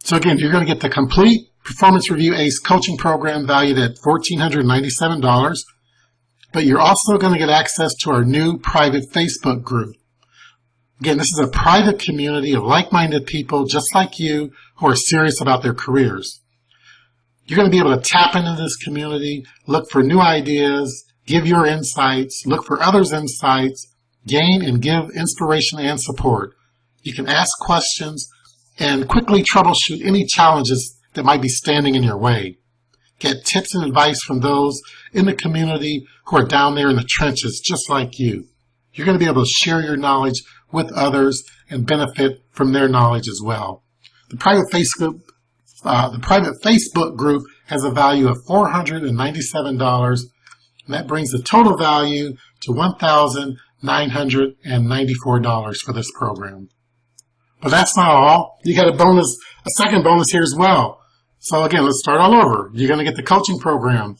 So again, you're going to get the complete Performance Review ACE coaching program valued at $1,497, but you're also going to get access to our new private Facebook group. Again, this is a private community of like-minded people just like you who are serious about their careers. You're going to be able to tap into this community, look for new ideas, give your insights, look for others' insights, gain and give inspiration and support. You can ask questions and quickly troubleshoot any challenges that might be standing in your way. Get tips and advice from those in the community who are down there in the trenches just like you. You're going to be able to share your knowledge with others and benefit from their knowledge as well. The private Facebook group has a value of $497, and that brings the total value to $1,994 for this program. But that's not all. You got a second bonus here as well. So again, let's start all over. You're going to get the coaching program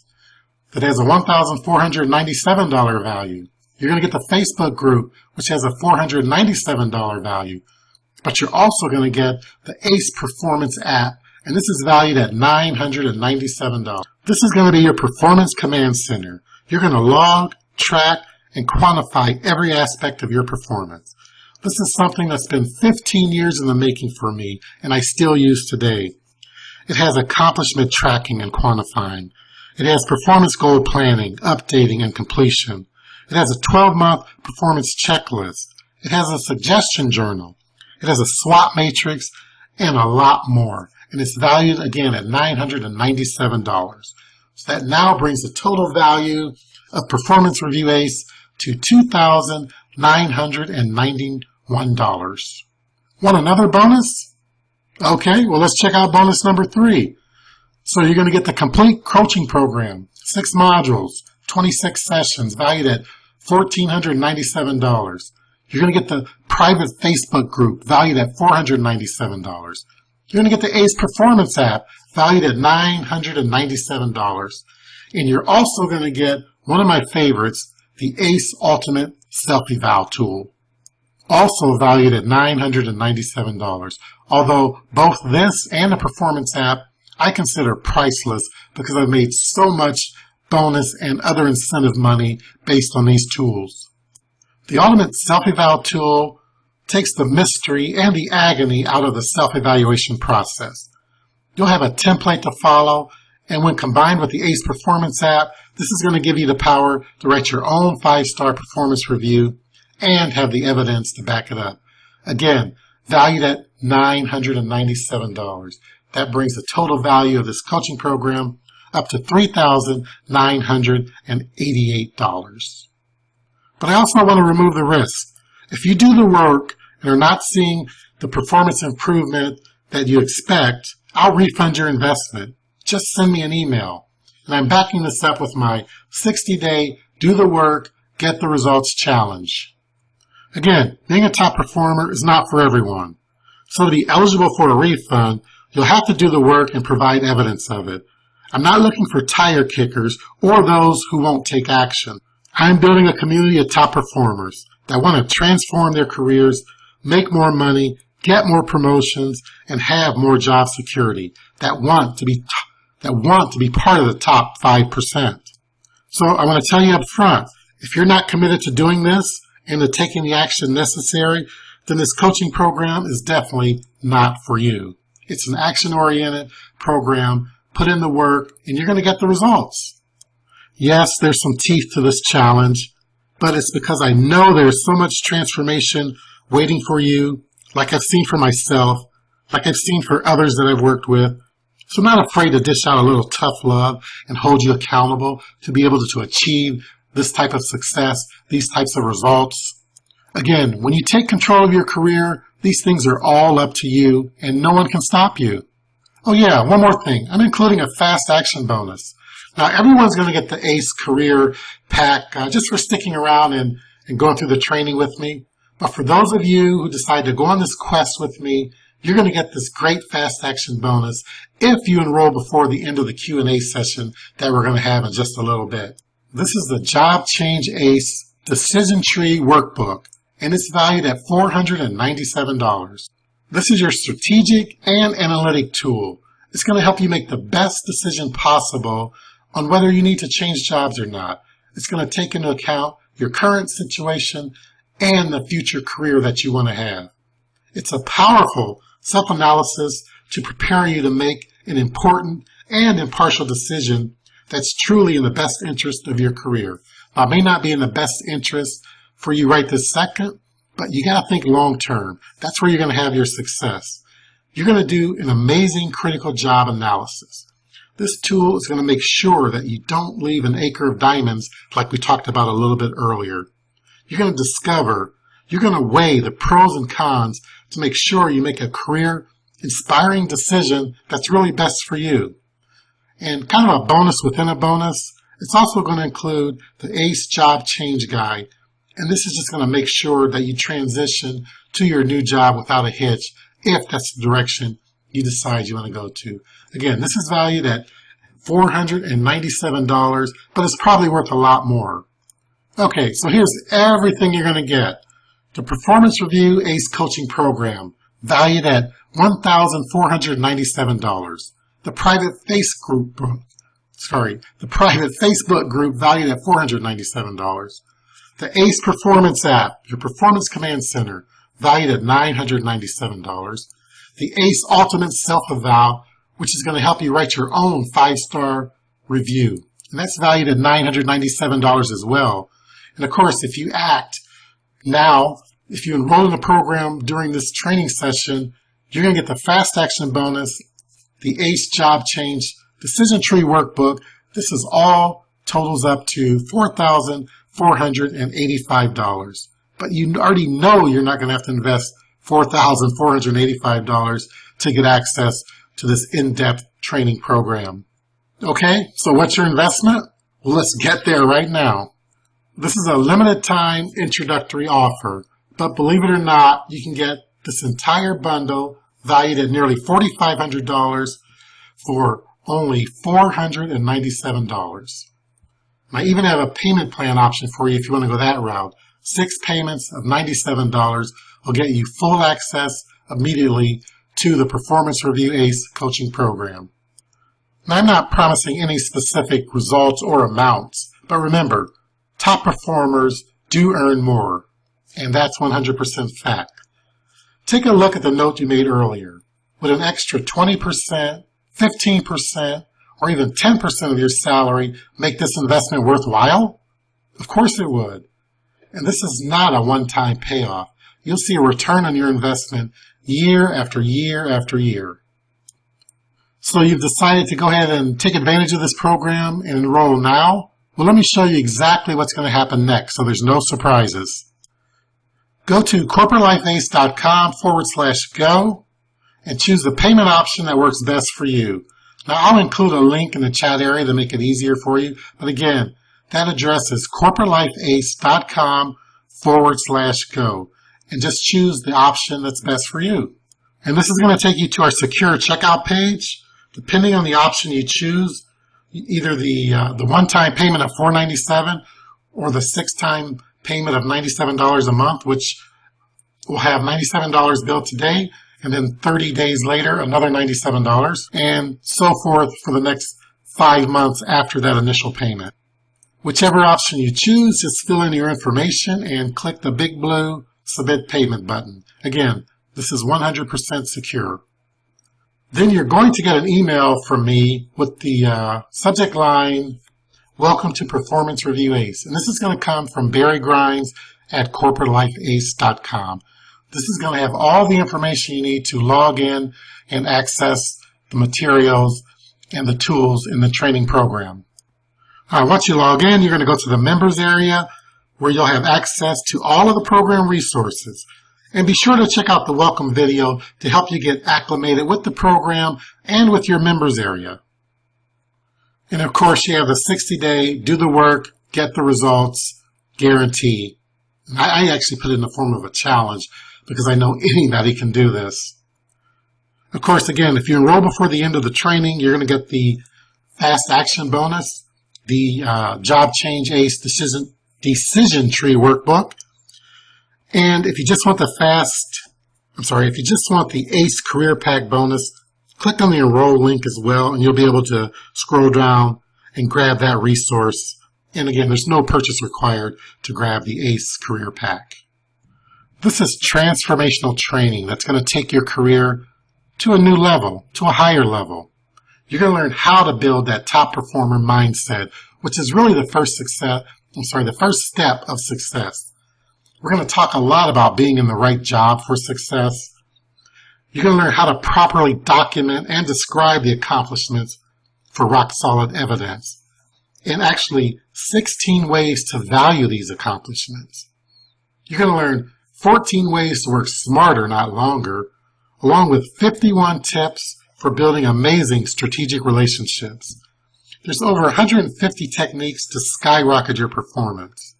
that has a $1,497 value. You're going to get the Facebook group, which has a $497 value. But you're also going to get the ACE Performance app, and this is valued at $997. This is going to be your performance command center. You're going to log, track, and quantify every aspect of your performance. This is something that's been 15 years in the making for me, and I still use today. It has accomplishment tracking and quantifying. It has performance goal planning, updating, and completion. It has a 12-month performance checklist. It has a suggestion journal. It has a SWOT matrix, and a lot more. And it's valued, again, at $997. So that now brings the total value of Performance Review ACE to $2,991. Want another bonus? Okay, well, let's check out bonus number 3. So you're going to get the complete coaching program, 6 modules, 26 sessions, valued at $1,497. You're going to get the private Facebook group, valued at $497. You're going to get the ACE Performance app, valued at $997. And you're also going to get One of my favorites, the ACE Ultimate Self-Eval tool, also valued at $997. Although both this and the Performance app I consider priceless because I've made so much bonus and other incentive money based on these tools. The Ultimate Self-Eval tool takes the mystery and the agony out of the self-evaluation process. You'll have a template to follow, and when combined with the ACE Performance app, this is going to give you the power to write your own 5-star performance review and have the evidence to back it up. Again, valued at $997. That brings the total value of this coaching program up to $3,988. But I also want to remove the risk. If you do the work and are not seeing the performance improvement that you expect, I'll refund your investment. Just send me an email. And I'm backing this up with my 60-day do the work, get the results challenge. Again, being a top performer is not for everyone. So to be eligible for a refund, you'll have to do the work and provide evidence of it. I'm not looking for tire kickers or those who won't take action. I'm building a community of top performers that want to transform their careers, make more money, get more promotions, and have more job security, that want to be part of the top 5%. So I want to tell you up front, if you're not committed to doing this and to taking the action necessary, then this coaching program is definitely not for you. It's an action-oriented program. Put in the work, and you're going to get the results. Yes, there's some teeth to this challenge, but it's because I know there's so much transformation waiting for you, like I've seen for myself, like I've seen for others that I've worked with. So I'm not afraid to dish out a little tough love and hold you accountable to be able to achieve this type of success, these types of results. Again, when you take control of your career, these things are all up to you, and no one can stop you. Oh yeah, one more thing. I'm including a fast action bonus. Now, everyone's going to get the ACE Career Pack just for sticking around and going through the training with me. But for those of you who decide to go on this quest with me, you're going to get this great fast action bonus if you enroll before the end of the Q&A session that we're going to have in just a little bit. This is the Job Change ACE Decision Tree Workbook, and it's valued at $497. This is your strategic and analytic tool. It's going to help you make the best decision possible on whether you need to change jobs or not. It's going to take into account your current situation and the future career that you want to have. It's a powerful self-analysis to prepare you to make an important and impartial decision that's truly in the best interest of your career. Now, it may not be in the best interest for you right this second, but you got to think long term. That's where you're going to have your success. You're going to do an amazing critical job analysis. This tool is going to make sure that you don't leave an acre of diamonds like we talked about a little bit earlier. You're going to weigh the pros and cons to make sure you make a career-inspiring decision that's really best for you. And kind of a bonus within a bonus, it's also going to include the ACE Job Change Guide. And this is just going to make sure that you transition to your new job without a hitch if that's the direction you decide you want to go to. Again, this is valued at $497, but it's probably worth a lot more. Okay, so here's everything you're going to get. The Performance Review ACE Coaching Program, valued at $1,497. The private Facebook group, valued at $497. The ACE Performance app, your Performance Command Center, valued at $997. The ACE Ultimate Self-Eval, which is going to help you write your own 5-star review. And that's valued at $997 as well. And of course, if you act now, if you enroll in the program during this training session, you're going to get the Fast Action Bonus, the ACE Job Change Decision Tree Workbook. This is all totals up to $4,485. But you already know you're not going to have to invest $4,485 to get access to this in-depth training program. Okay, so what's your investment? Well, let's get there right now. This is a limited time introductory offer, but believe it or not, you can get this entire bundle valued at nearly $4,500 for only $497. I even have a payment plan option for you if you want to go that route. 6 payments of $97 will get you full access immediately to the Performance Review ACE coaching program. Now, I'm not promising any specific results or amounts, but remember, top performers do earn more, and that's 100% fact. Take a look at the note you made earlier. Would an extra 20%, 15%, or even 10% of your salary make this investment worthwhile? Of course it would. And this is not a one-time payoff. You'll see a return on your investment year after year after year. So you've decided to go ahead and take advantage of this program and enroll now? Well, let me show you exactly what's going to happen next so there's no surprises. Go to corporatelifeace.com/go and choose the payment option that works best for you. Now, I'll include a link in the chat area to make it easier for you. But again, that address is corporatelifeace.com/go and just choose the option that's best for you. And this is going to take you to our secure checkout page. Depending on the option you choose, either the one-time payment of $497 or the 6-time payment of $97 a month, which will have $97 billed today, and then 30 days later, another $97, and so forth for the next 5 months after that initial payment. Whichever option you choose, just fill in your information and click the big blue Submit Payment button. Again, this is 100% secure. Then you're going to get an email from me with the subject line, Welcome to Performance Review ACE. And this is going to come from Barry Grimes at corporatelifeace.com. This is going to have all the information you need to log in and access the materials and the tools in the training program. All right, once you log in, you're going to go to the members area where you'll have access to all of the program resources. And be sure to check out the welcome video to help you get acclimated with the program and with your members area. And of course, you have the 60-day, do the work, get the results, guarantee. I actually put it in the form of a challenge because I know anybody can do this. Of course, again, if you enroll before the end of the training, you're going to get the fast action bonus, the job change ACE decision tree workbook. And if you just want the ACE career pack bonus, click on the enroll link as well, and you'll be able to scroll down and grab that resource. And again, there's no purchase required to grab the ACE career pack. This is transformational training that's going to take your career to a new level, to a higher level. You're going to learn how to build that top performer mindset, which is really the first step of success. We're going to talk a lot about being in the right job for success. You're going to learn how to properly document and describe the accomplishments for rock-solid evidence, and actually 16 ways to value these accomplishments. You're going to learn 14 ways to work smarter, not longer, along with 51 tips for building amazing strategic relationships. There's over 150 techniques to skyrocket your performance.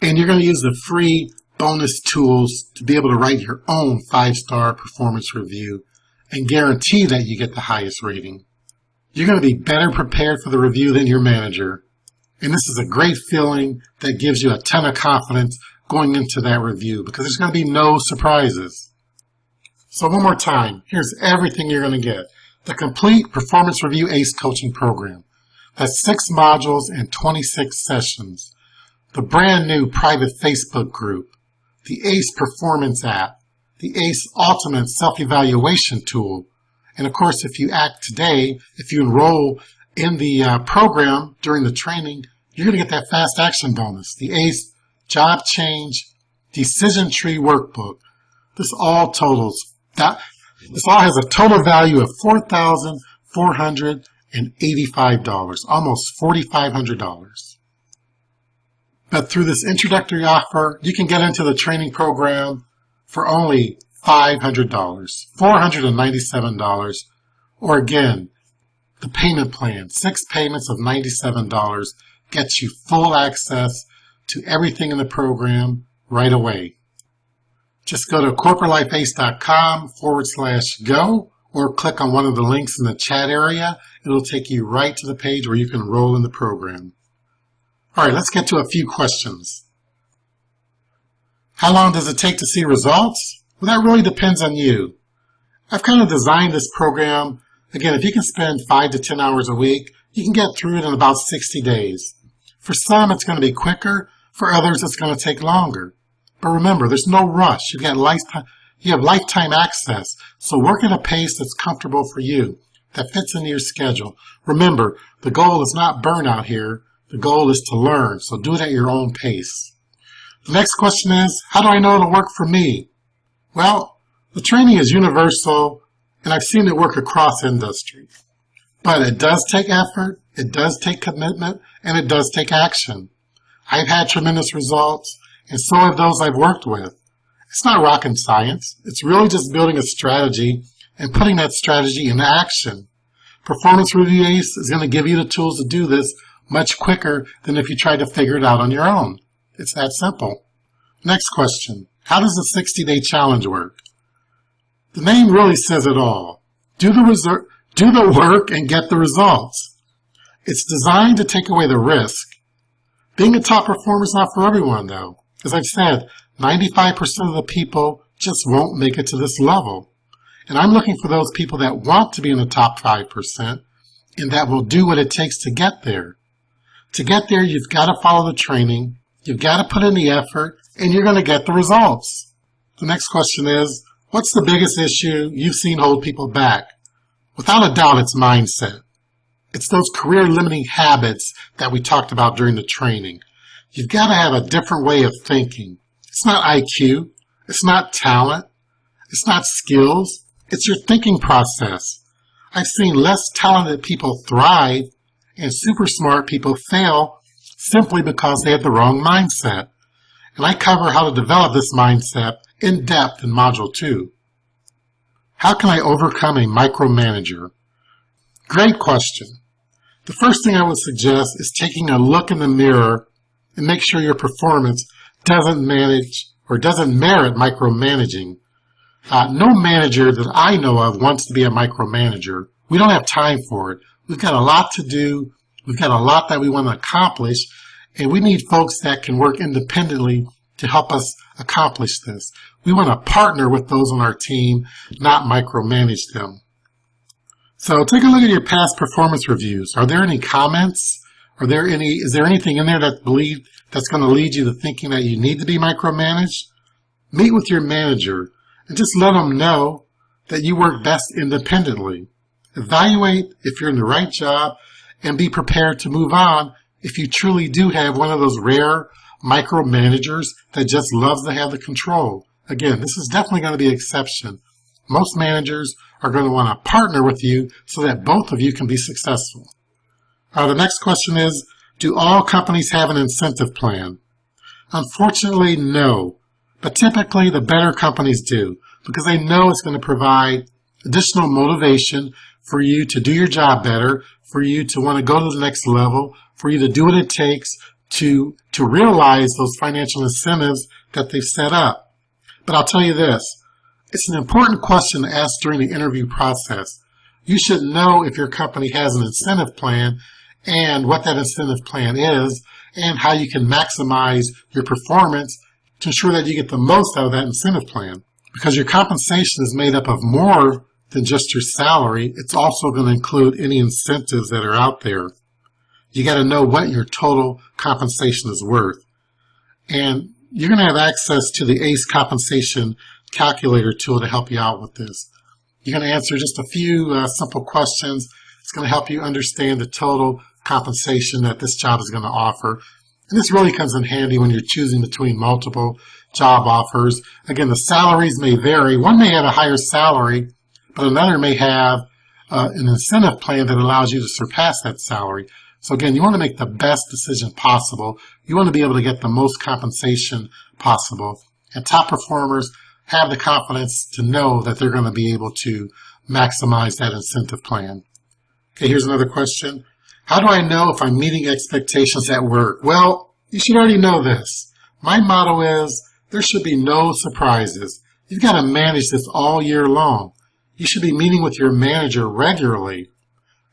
And you're going to use the free bonus tools to be able to write your own 5-star performance review and guarantee that you get the highest rating. You're going to be better prepared for the review than your manager. And this is a great feeling that gives you a ton of confidence going into that review because there's going to be no surprises. So one more time, here's everything you're going to get. The complete Performance Review ACE coaching program. That's 6 modules and 26 sessions. The brand new private Facebook group, the ACE Performance app, the ACE Ultimate Self-Evaluation tool, and of course, if you act today, if you enroll in the program during the training, you're going to get that fast action bonus, the ACE Job Change Decision Tree Workbook. This all has a total value of $4,485, almost $4,500. But through this introductory offer, you can get into the training program for only $500, $497, or again, the payment plan, 6 payments of $97 gets you full access to everything in the program right away. Just go to corporatelifeace.com/go or click on one of the links in the chat area. It'll take you right to the page where you can enroll in the program. All right, let's get to a few questions. How long does it take to see results? Well, that really depends on you. I've kind of designed this program. Again, if you can spend 5 to 10 hours a week, you can get through it in about 60 days. For some, it's going to be quicker. For others, it's going to take longer. But remember, there's no rush. You have lifetime access. So work at a pace that's comfortable for you, that fits into your schedule. Remember, the goal is not burnout here. The goal is to learn. So do it at your own pace. The next question is, how do I know it'll work for me? Well, the training is universal, and I've seen it work across industry. But it does take effort, it does take commitment, and it does take action. I've had tremendous results, and so have those I've worked with. It's not rocket science. It's really just building a strategy and putting that strategy into action. Performance Review Ace is going to give you the tools to do this much quicker than if you tried to figure it out on your own. It's that simple. Next question. How does the 60-day challenge work? The name really says it all. Do the work and get the results. It's designed to take away the risk. Being a top performer is not for everyone, though. As I've said, 95% of the people just won't make it to this level. And I'm looking for those people that want to be in the top 5% and that will do what it takes to get there. To get there, you've got to follow the training, you've got to put in the effort, and you're going to get the results. The next question is, what's the biggest issue you've seen hold people back? Without a doubt, it's mindset. It's those career-limiting habits that we talked about during the training. You've got to have a different way of thinking. It's not IQ. It's not talent. It's not skills. It's your thinking process. I've seen less talented people thrive and super smart people fail simply because they had the wrong mindset. And I cover how to develop this mindset in depth in Module 2. How can I overcome a micromanager? Great question. The first thing I would suggest is taking a look in the mirror and make sure your performance doesn't merit micromanaging. No manager that I know of wants to be a micromanager. We don't have time for it. We've got a lot to do. We've got a lot that we want to accomplish, and we need folks that can work independently to help us accomplish this. We want to partner with those on our team, not micromanage them. So take a look at your past performance reviews. Are there any comments? Is there anything in there that's going to lead you to thinking that you need to be micromanaged? Meet with your manager and just let them know that you work best independently. Evaluate if you're in the right job and be prepared to move on if you truly do have one of those rare micromanagers that just loves to have the control. Again, this is definitely going to be an exception. Most managers are going to want to partner with you so that both of you can be successful. The next question is, do all companies have an incentive plan? Unfortunately, no. But typically, the better companies do because they know it's going to provide additional motivation for you to do your job better, for you to want to go to the next level, for you to do what it takes to realize those financial incentives that they've set up. But I'll tell you this, it's an important question to ask during the interview process. You should know if your company has an incentive plan and what that incentive plan is and how you can maximize your performance to ensure that you get the most out of that incentive plan. Because your compensation is made up of more than just your salary, it's also going to include any incentives that are out there. You got to know what your total compensation is worth. And you're going to have access to the ACE compensation calculator tool to help you out with this. You're going to answer just a few simple questions. It's going to help you understand the total compensation that this job is going to offer. And this really comes in handy when you're choosing between multiple job offers. Again, the salaries may vary. One may have a higher salary, but another may have an incentive plan that allows you to surpass that salary. So again, you want to make the best decision possible. You want to be able to get the most compensation possible. And top performers have the confidence to know that they're going to be able to maximize that incentive plan. Okay, here's another question. How do I know if I'm meeting expectations at work? Well, you should already know this. My motto is there should be no surprises. You've got to manage this all year long. You should be meeting with your manager regularly.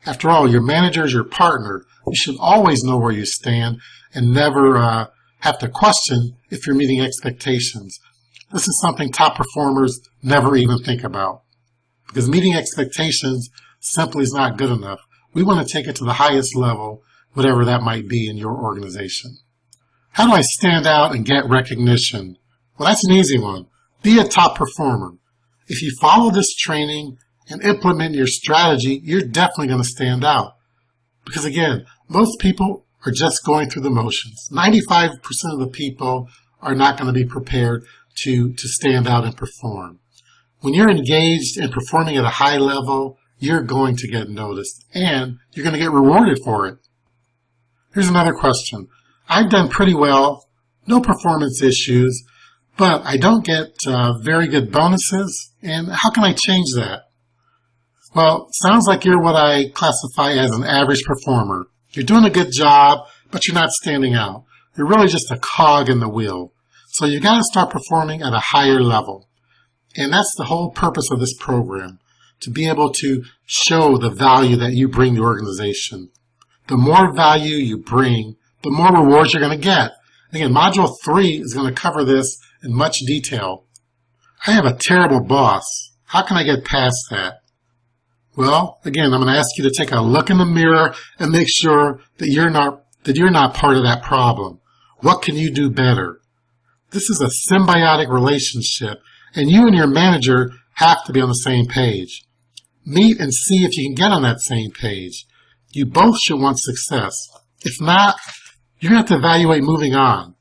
After all, your manager is your partner. You should always know where you stand and never have to question if you're meeting expectations. This is something top performers never even think about, because meeting expectations simply is not good enough. We want to take it to the highest level, whatever that might be in your organization. How do I stand out and get recognition? Well, that's an easy one. Be a top performer. If you follow this training and implement your strategy, you're definitely going to stand out. Because again, most people are just going through the motions. 95% of the people are not going to be prepared to stand out and perform. When you're engaged in performing at a high level, you're going to get noticed and you're going to get rewarded for it. Here's another question. I've done pretty well, no performance issues, but I don't get very good bonuses, and how can I change that? Well, sounds like you're what I classify as an average performer. You're doing a good job, but you're not standing out. You're really just a cog in the wheel. So you got to start performing at a higher level. And that's the whole purpose of this program, to be able to show the value that you bring to the organization. The more value you bring, the more rewards you're going to get. Again, Module 3 is going to cover this in much detail. I have a terrible boss. How can I get past that? Well, again, I'm going to ask you to take a look in the mirror and make sure that you're not part of that problem. What can you do better? This is a symbiotic relationship, and you and your manager have to be on the same page. Meet and see if you can get on that same page. You both should want success. If not, you're going to have to evaluate moving on.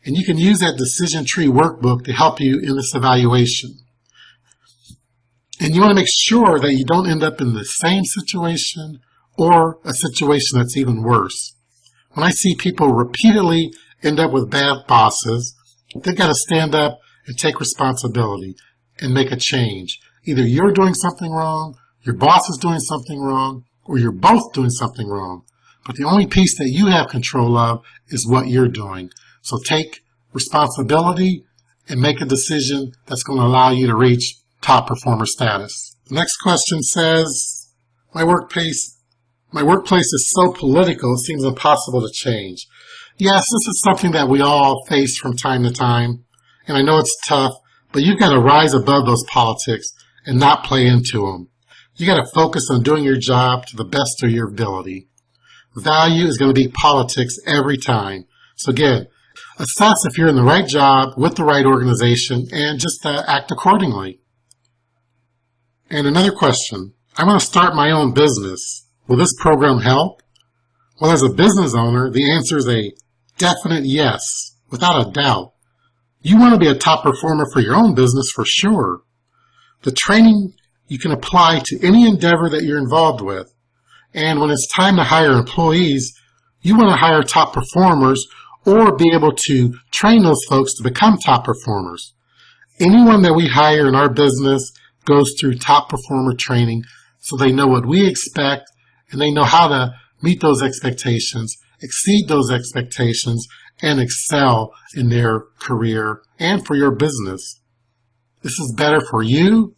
And you can use that decision tree workbook to help you in this evaluation. And you want to make sure that you don't end up in the same situation or a situation that's even worse. When I see people repeatedly end up with bad bosses, they've got to stand up and take responsibility and make a change. Either you're doing something wrong, your boss is doing something wrong, or you're both doing something wrong. But the only piece that you have control of is what you're doing. So take responsibility and make a decision that's going to allow you to reach top performer status. The next question says, my workplace is so political it seems impossible to change. Yes, this is something that we all face from time to time, and I know it's tough, but you've got to rise above those politics and not play into them. You got to focus on doing your job to the best of your ability. Value is going to be politics every time. So again, assess if you're in the right job with the right organization and just act accordingly. And another question, I want to start my own business. Will this program help? Well, as a business owner, the answer is a definite yes, without a doubt. You want to be a top performer for your own business for sure. The training you can apply to any endeavor that you're involved with. And when it's time to hire employees, you want to hire top performers or be able to train those folks to become top performers. Anyone that we hire in our business goes through top performer training so they know what we expect and they know how to meet those expectations, exceed those expectations, and excel in their career and for your business. This is better for you,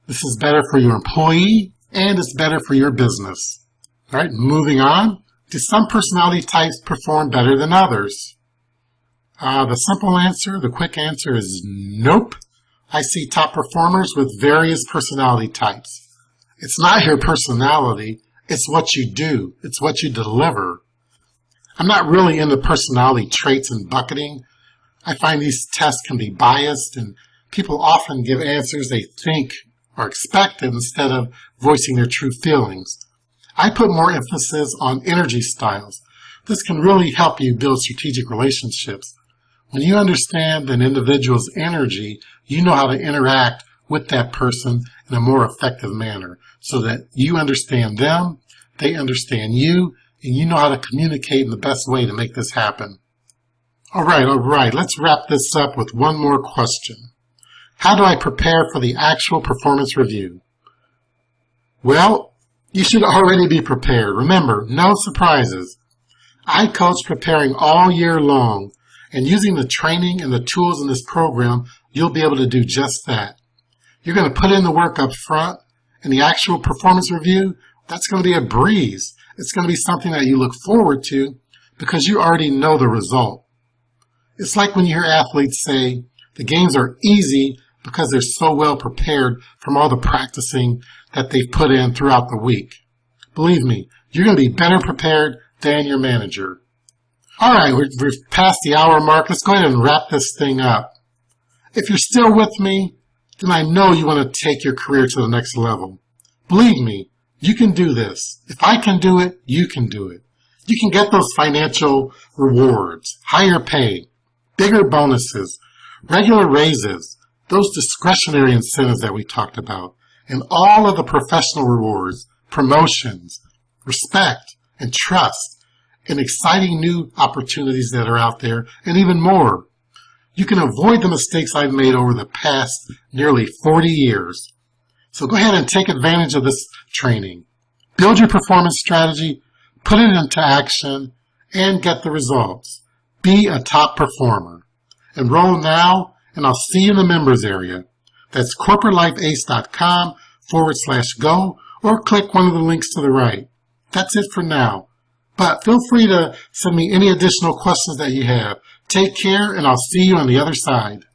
this is better for your employee, and it's better for your business. All right, moving on. Do some personality types perform better than others? The simple answer, the quick answer is nope. I see top performers with various personality types. It's not your personality, it's what you do, it's what you deliver. I'm not really into personality traits and bucketing. I find these tests can be biased and people often give answers they think are expected instead of voicing their true feelings. I put more emphasis on energy styles. This can really help you build strategic relationships. When you understand an individual's energy, you know how to interact with that person in a more effective manner so that you understand them, they understand you, and you know how to communicate in the best way to make this happen. All right, let's wrap this up with one more question. How do I prepare for the actual performance review? Well, you should already be prepared. Remember, no surprises. I coach preparing all year long, and using the training and the tools in this program, you'll be able to do just that. You're going to put in the work up front, and the actual performance review, That's going to be a breeze. It's going to be something that you look forward to because you already know the result. It's like when you hear athletes say the games are easy because they're so well prepared from all the practicing that they've put in throughout the week. Believe me, you're going to be better prepared than your manager. All right, we've passed the hour mark. Let's go ahead and wrap this thing up. If you're still with me, then I know you want to take your career to the next level. Believe me, you can do this. If I can do it, you can do it. You can get those financial rewards, higher pay, bigger bonuses, regular raises, those discretionary incentives that we talked about, and all of the professional rewards, promotions, respect, and trust, and exciting new opportunities that are out there, and even more. You can avoid the mistakes I've made over the past nearly 40 years. So go ahead and take advantage of this training. Build your performance strategy, put it into action, and get the results. Be a top performer. Enroll now, and I'll see you in the members area. That's corporatelifeace.com/go, or click one of the links to the right. That's it for now. But feel free to send me any additional questions that you have. Take care, and I'll see you on the other side.